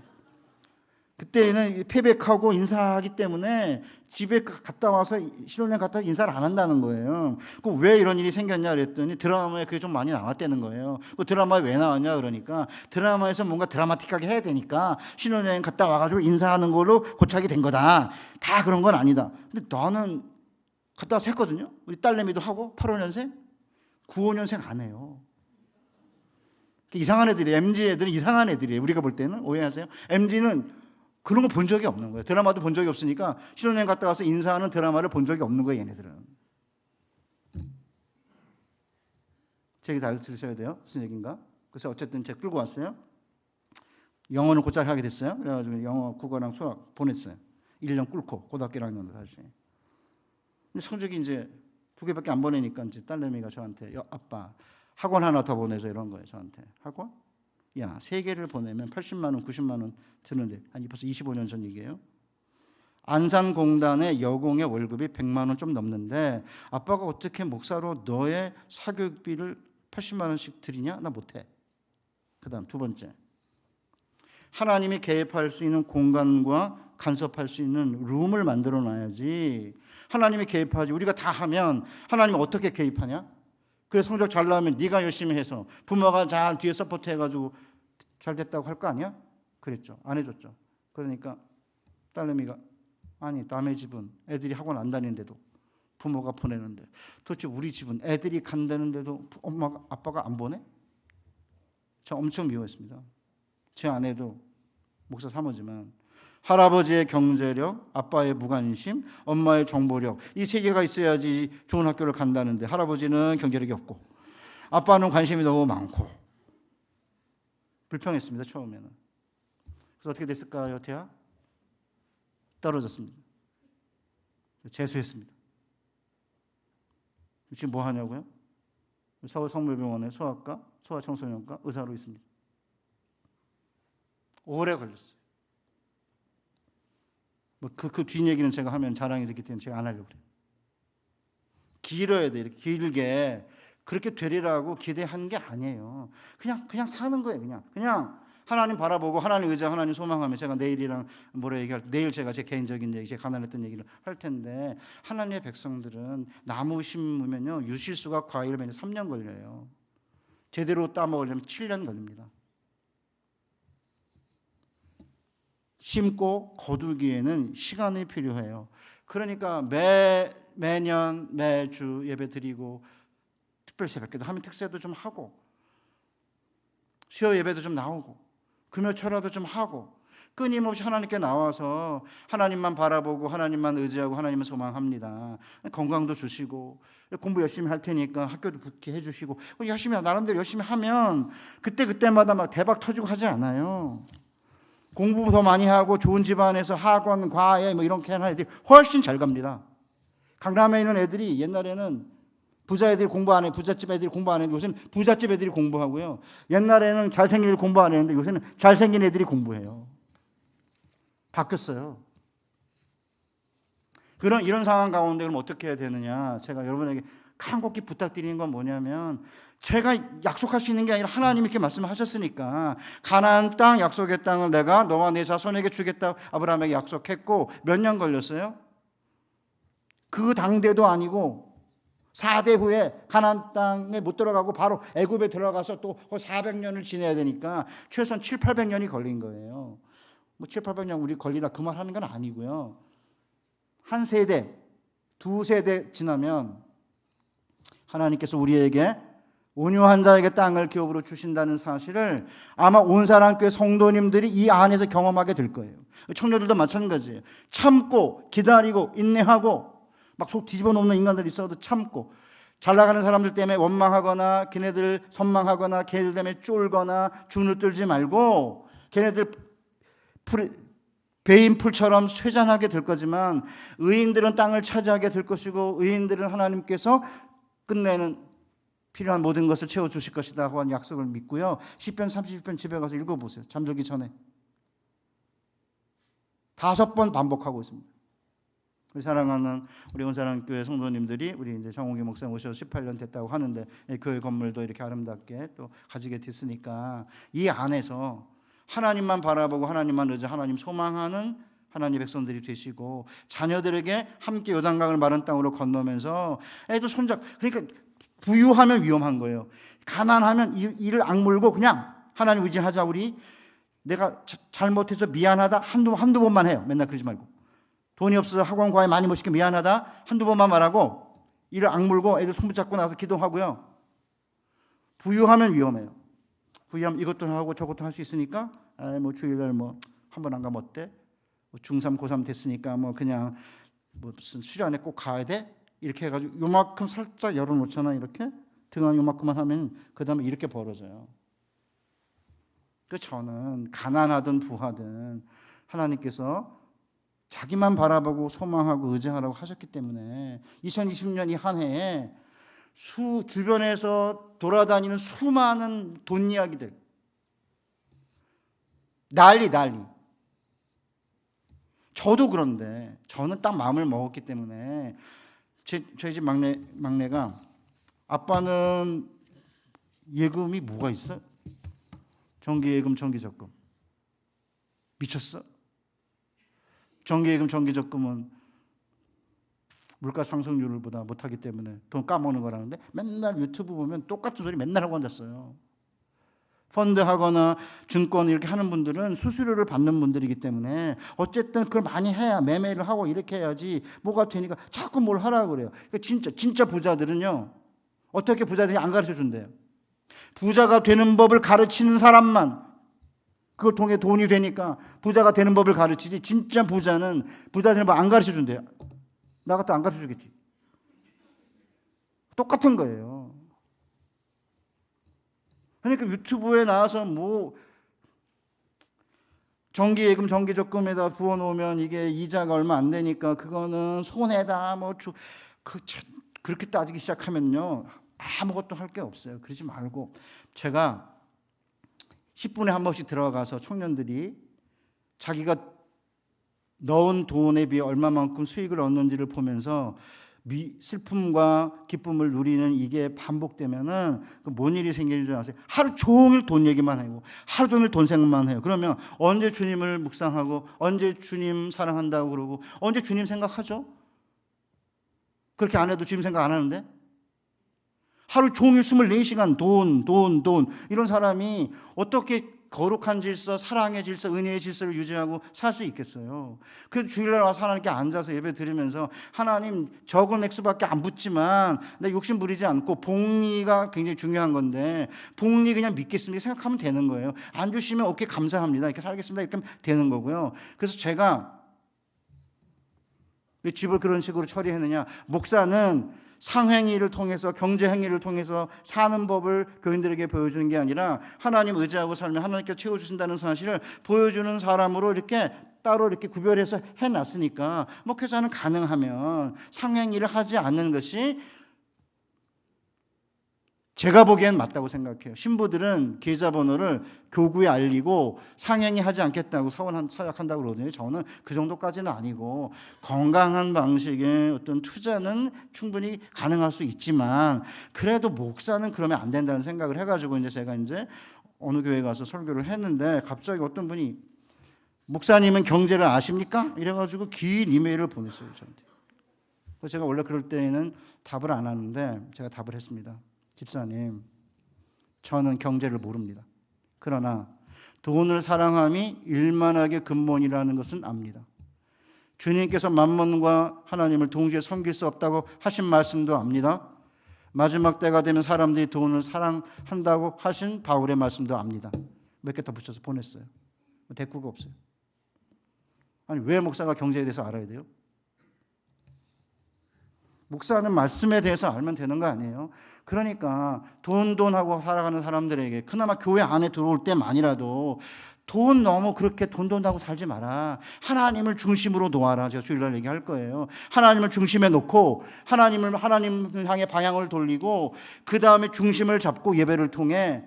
그때는 패백하고 인사하기 때문에 집에 갔다 와서 신혼여행 갔다 인사를 안 한다는 거예요. 왜 이런 일이 생겼냐 그랬더니 드라마에 그게 좀 많이 나왔다는 거예요. 그 드라마에 왜 나왔냐 그러니까 드라마에서 뭔가 드라마틱하게 해야 되니까 신혼여행 갔다 와가지고 인사하는 걸로 고착이 된 거다. 다 그런 건 아니다. 근데 나는 갔다 와서 했거든요. 우리 딸내미도 하고 85년생, 95년생 안 해요. 이상한 애들이에요. MZ 애들은 이상한 애들이에요. 우리가 볼 때는 오해하세요. MZ는 그런 거 본 적이 없는 거예요. 드라마도 본 적이 없으니까 신혼여행 갔다 와서 인사하는 드라마를 본 적이 없는 거예요. 얘네들은. 제 얘기 다 들으셔야 돼요. 무슨 얘기인가? 그래서 어쨌든 제가 끌고 왔어요. 영어는 곧잘 하게 됐어요. 그래가지고 영어, 국어랑 수학 보냈어요. 1년 꿇고 고등학교 1학년도 다시. 근데 성적이 이제 2개밖에 안 보내니까 이제 딸내미가 저한테 아빠 학원 하나 더 보내줘 이런 거예요. 저한테. 학원? 야, 3개를 보내면 80만 원, 90만 원 드는데 아니 벌써 25년 전 얘기예요. 안산공단의 여공의 월급이 100만 원 좀 넘는데 아빠가 어떻게 목사로 너의 사교육비를 80만 원씩 드리냐? 나 못해. 그다음 두 번째. 하나님이 개입할 수 있는 공간과 간섭할 수 있는 룸을 만들어 놔야지. 하나님이 개입하지. 우리가 다 하면 하나님이 어떻게 개입하냐? 그래 성적 잘 나오면 네가 열심히 해서 부모가 잘 뒤에 서포트 해가지고 잘 됐다고 할 거 아니야? 그랬죠. 안 해줬죠. 그러니까 딸내미가 아니 남의 집은 애들이 학원 안 다니는데도 부모가 보내는데 도대체 우리 집은 애들이 간다는데도 엄마가 아빠가 안 보내? 저 엄청 미워했습니다. 제 아내도 목사 사모지만 할아버지의 경제력, 아빠의 무관심, 엄마의 정보력 이 3개가 있어야지 좋은 학교를 간다는데 할아버지는 경제력이 없고 아빠는 관심이 너무 많고 불평했습니다. 처음에는. 그래서 어떻게 됐을까요? 대학? 떨어졌습니다. 재수했습니다. 지금 뭐 하냐고요? 서울 성모병원에 소아과, 소아청소년과 의사로 있습니다. 오래 걸렸어요. 그 뒷얘기는 제가 하면 자랑이 됐기 때문에 제가 안 하려고 그래요. 길어야 돼. 이렇게 길게 그렇게 되리라고 기대한 게 아니에요. 그냥 사는 거예요. 그냥 하나님 바라보고 하나님 의지하고 하나님 소망하며 제가 내일이랑 뭐라 얘기할 내일 제가 제 개인적인 얘기, 제 가난했던 얘기를 할 텐데 하나님의 백성들은 나무 심으면요 유실수가 과일 매년 3년 걸려요. 제대로 따먹으려면 7년 걸립니다. 심고 거두기에는 시간이 필요해요. 그러니까 매년 매주 예배 드리고 특별 새벽기도 하면 특세도 좀 하고 수요 예배도 좀 나오고 금요철화도 좀 하고 끊임없이 하나님께 나와서 하나님만 바라보고 하나님만 의지하고 하나님만 소망합니다. 건강도 주시고 공부 열심히 할 테니까 학교도 붙게 해주시고 열심히 나름대로 열심히 하면 그때마다 막 대박 터지고 하지 않아요. 공부 더 많이 하고 좋은 집안에서 학원, 과외 뭐 이렇게 하는 애들이 훨씬 잘 갑니다. 강남에 있는 애들이 옛날에는 부자 애들이 공부 안 해, 부잣집 애들이 공부 안 했는데 요새는 부잣집 애들이 공부하고요. 옛날에는 잘생긴 애들이 공부 안 했는데 요새는 잘생긴 애들이 공부해요. 바뀌었어요. 이런 상황 가운데 그럼 어떻게 해야 되느냐? 제가 여러분에게 간곡히 부탁드리는 건 뭐냐면 제가 약속할 수 있는 게 아니라 하나님이 이렇게 말씀하셨으니까 가나안 땅 약속의 땅을 내가 너와 내 자손에게 주겠다 아브라함에게 약속했고 몇 년 걸렸어요? 그 당대도 아니고 4대 후에 가나안 땅에 못 들어가고 바로 애굽에 들어가서 또 400년을 지내야 되니까 최소한 7, 800년이 걸린 거예요. 뭐 7, 800년 우리 걸리다 그 말 하는 건 아니고요. 한 세대, 두 세대 지나면 하나님께서 우리에게 온유한 자에게 땅을 기업으로 주신다는 사실을 아마 온사랑교회 성도님들이 이 안에서 경험하게 될 거예요. 청년들도 마찬가지예요. 참고 기다리고 인내하고 막 속 뒤집어 놓는 인간들 있어도 참고 잘 나가는 사람들 때문에 원망하거나 걔네들 선망하거나 걔네들 때문에 쫄거나 주눅 들지 말고 걔네들 배인 풀처럼 쇠잔하게 될 거지만 의인들은 땅을 차지하게 될 것이고 의인들은 하나님께서 끝내는 필요한 모든 것을 채워주실 것이다 하고 한 약속을 믿고요. 시편 30편 집에 가서 읽어보세요. 잠들기 전에 5번 반복하고 있습니다. 우리 사랑하는 우리 온사랑교회 성도님들이 우리 이제 정홍기 목사님 오셔서 18년 됐다고 하는데 교회 건물도 이렇게 아름답게 또 가지게 됐으니까 이 안에서 하나님만 바라보고 하나님만 의지 하나님 소망하는 하나님 백성들이 되시고 자녀들에게 함께 요단강을 마른 땅으로 건너면서 애들 손잡 그러니까 부유하면 위험한 거예요. 가난하면 이를 악물고 그냥 하나님 의지하자 우리 내가 잘못해서 미안하다 한두 번만 해요. 맨날 그러지 말고 돈이 없어서 학원 과외 많이 못 시켜 미안하다 한두 번만 말하고 이를 악물고 애들 손 붙잡고 나서 기도하고요. 부유하면 위험해요. 부유하면 이것도 하고 저것도 할 수 있으니까 뭐 주일날 뭐 한 번 안 가면 어때? 중3, 고3 됐으니까 뭐 그냥 뭐 무슨 수련회 꼭 가야 돼? 이렇게 해가지고 요만큼 살짝 열어놓잖아. 이렇게 등한 요만큼만 하면 그 다음에 이렇게 벌어져요. 그 저는 가난하든 부하든 하나님께서 자기만 바라보고 소망하고 의지하라고 하셨기 때문에 2020년 이 한 해에 주변에서 돌아다니는 수많은 돈 이야기들 난리 저도 그런데 저는 딱 마음을 먹었기 때문에 저희 집 막내가 아빠는 예금이 뭐가 있어? 정기예금 정기적금 미쳤어? 정기예금 정기적금은 물가 상승률보다 못하기 때문에 돈 까먹는 거라는데 맨날 유튜브 보면 똑같은 소리 맨날 하고 앉았어요. 펀드 하거나 증권 이렇게 하는 분들은 수수료를 받는 분들이기 때문에 어쨌든 그걸 많이 해야 매매를 하고 이렇게 해야지 뭐가 되니까 자꾸 뭘 하라고 그래요. 그러니까 진짜 부자들은요 어떻게 부자들이 안 가르쳐 준대요. 부자가 되는 법을 가르치는 사람만 그걸 통해 돈이 되니까 부자가 되는 법을 가르치지 진짜 부자는 부자 되는 법 안 가르쳐 준대요. 나 같아 안 가르쳐 주겠지. 똑같은 거예요. 그러니까 유튜브에 나와서 뭐 정기예금 정기적금에다 부어놓으면 이게 이자가 얼마 안 되니까 그거는 손해다 그렇게 따지기 시작하면요 아무것도 할 게 없어요. 그러지 말고 제가 10분에 한 번씩 들어가서 청년들이 자기가 넣은 돈에 비해 얼마만큼 수익을 얻는지를 보면서 슬픔과 기쁨을 누리는 이게 반복되면은 뭔 일이 생기는 줄 아세요? 하루 종일 돈 얘기만 하고 하루 종일 돈 생각만 해요. 그러면 언제 주님을 묵상하고 언제 주님 사랑한다고 그러고 언제 주님 생각하죠? 그렇게 안 해도 주님 생각 안 하는데 하루 종일 24시간 돈 이런 사람이 어떻게 거룩한 질서, 사랑의 질서, 은혜의 질서를 유지하고 살 수 있겠어요? 그 주일날 와서 하나님께 앉아서 예배 드리면서 하나님 적은 액수밖에 안 붙지만 내 욕심 부리지 않고 복리가 굉장히 중요한 건데 복리 그냥 믿겠습니다 생각하면 되는 거예요. 안 주시면 오케이 감사합니다 이렇게 살겠습니다 이렇게 하면 되는 거고요. 그래서 제가 왜 집을 그런 식으로 처리했느냐, 목사는 상행위를 통해서 경제행위를 통해서 사는 법을 교인들에게 보여주는 게 아니라 하나님 의지하고 살면 하나님께 채워주신다는 사실을 보여주는 사람으로 이렇게 따로 이렇게 구별해서 해놨으니까 목회자는 가능하면 상행위를 하지 않는 것이 제가 보기엔 맞다고 생각해요. 신부들은 계좌번호를 교구에 알리고 상행위 하지 않겠다고 서약한다고 그러거든요. 저는 그 정도까지는 아니고 건강한 방식의 어떤 투자는 충분히 가능할 수 있지만 그래도 목사는 그러면 안 된다는 생각을 해가지고 이제 제가 이제 어느 교회 가서 설교를 했는데 갑자기 어떤 분이 목사님은 경제를 아십니까? 이래가지고 긴 이메일을 보냈어요 저한테. 그래서 제가 원래 그럴 때에는 답을 안 하는데 제가 답을 했습니다. 집사님, 저는 경제를 모릅니다. 그러나 돈을 사랑함이 일만하게 근본이라는 것은 압니다. 주님께서 만몬과 하나님을 동시에 섬길 수 없다고 하신 말씀도 압니다. 마지막 때가 되면 사람들이 돈을 사랑한다고 하신 바울의 말씀도 압니다. 몇 개 더 붙여서 보냈어요. 대꾸가 없어요. 아니 왜 목사가 경제에 대해서 알아야 돼요? 목사는 말씀에 대해서 알면 되는 거 아니에요? 그러니까 돈하고 살아가는 사람들에게 그나마 교회 안에 들어올 때만이라도 돈 너무 그렇게 돈하고 살지 마라. 하나님을 중심으로 놓아라. 제가 주일날 얘기할 거예요. 하나님을 중심에 놓고 하나님을 향해 방향을 돌리고 그 다음에 중심을 잡고 예배를 통해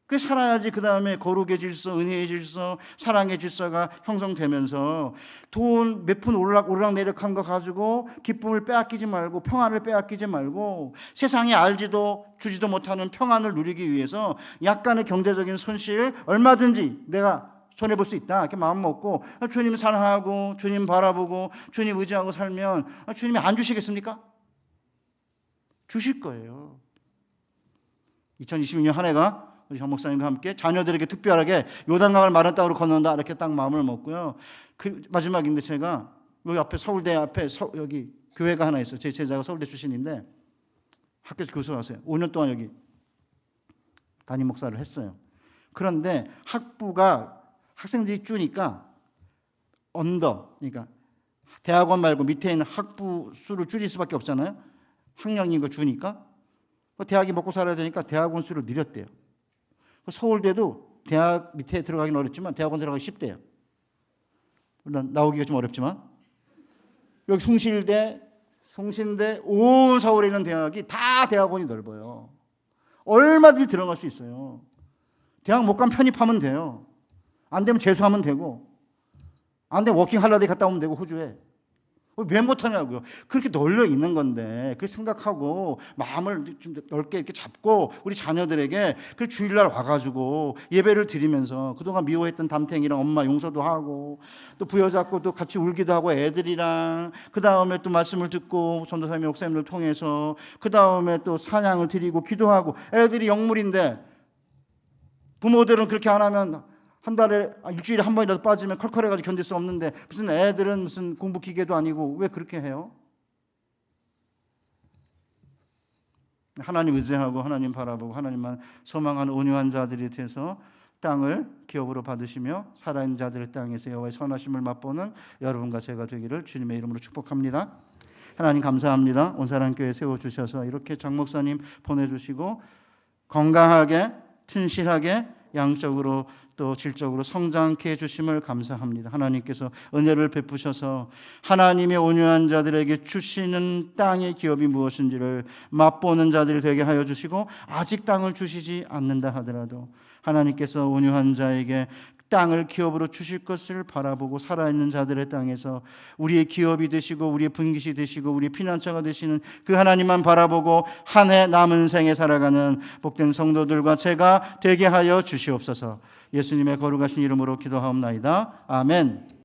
그 살아야지 그 다음에 거룩의 질서, 은혜의 질서, 사랑의 질서가 형성되면서 돈 몇 푼 오르락내리락한 거 가지고 기쁨을 빼앗기지 말고 평안을 빼앗기지 말고 세상에 알지도 주지도 못하는 평안을 누리기 위해서 약간의 경제적인 손실 얼마든지 내가 손해볼 수 있다 이렇게 마음 먹고 주님 사랑하고 주님 바라보고 주님 의지하고 살면 주님이 안 주시겠습니까? 주실 거예요. 2026년 한 해가 우리 정 목사님과 함께 자녀들에게 특별하게 요단강을 마른 땅으로 건넌다 이렇게 딱 마음을 먹고요. 그 마지막인데 제가 여기 앞에 서울대 앞에 여기 교회가 하나 있어요. 제 제자가 서울대 출신인데 학교에서 교수하세요. 5년 동안 여기 담임 목사를 했어요. 그런데 학부가 학생들이 줄이니까 그러니까 대학원 말고 밑에 있는 학부 수를 줄일 수밖에 없잖아요. 학령인 거 주니까 대학이 먹고 살아야 되니까 대학원 수를 늘렸대요. 서울대도 대학 밑에 들어가기는 어렵지만 대학원 들어가기 쉽대요. 물론 나오기가 좀 어렵지만 여기 숭실대, 숭신대, 온 서울에 있는 대학이 다 대학원이 넓어요. 얼마든지 들어갈 수 있어요. 대학 못 가면 편입하면 돼요. 안 되면 재수하면 되고 안 되면 워킹 할러데이 갔다 오면 되고 호주에. 왜 못하냐고요. 그렇게 널려 있는 건데 그 생각하고 마음을 좀 넓게 이렇게 잡고 우리 자녀들에게 그 주일날 와가지고 예배를 드리면서 그동안 미워했던 담탱이랑 엄마 용서도 하고 또 부여잡고 또 같이 울기도 하고 애들이랑 그 다음에 또 말씀을 듣고 전도사님 목사님들 통해서 그 다음에 또 찬양을 드리고 기도하고 애들이 영물인데 부모들은 그렇게 안 하면 한 달에 일주일에 한 번이라도 빠지면 컬컬해가지고 견딜 수 없는데 무슨 애들은 무슨 공부 기계도 아니고 왜 그렇게 해요? 하나님 의지하고 하나님 바라보고 하나님만 소망하는 온유한 자들이 돼서 땅을 기업으로 받으시며 살아있는 자들의 땅에서 여호와의 선하심을 맛보는 여러분과 제가 되기를 주님의 이름으로 축복합니다. 하나님 감사합니다. 온사랑교회 세워주셔서 이렇게 장 목사님 보내주시고 건강하게 튼실하게 양적으로 또 질적으로 성장케 해주심을 감사합니다. 하나님께서 은혜를 베푸셔서 하나님의 온유한 자들에게 주시는 땅의 기업이 무엇인지를 맛보는 자들이 되게 하여 주시고 아직 땅을 주시지 않는다 하더라도 하나님께서 온유한 자에게 땅을 기업으로 주실 것을 바라보고 살아있는 자들의 땅에서 우리의 기업이 되시고 우리의 분깃이 되시고 우리의 피난처가 되시는 그 하나님만 바라보고 한 해 남은 생에 살아가는 복된 성도들과 제가 되게 하여 주시옵소서. 예수님의 거룩하신 이름으로 기도하옵나이다. 아멘.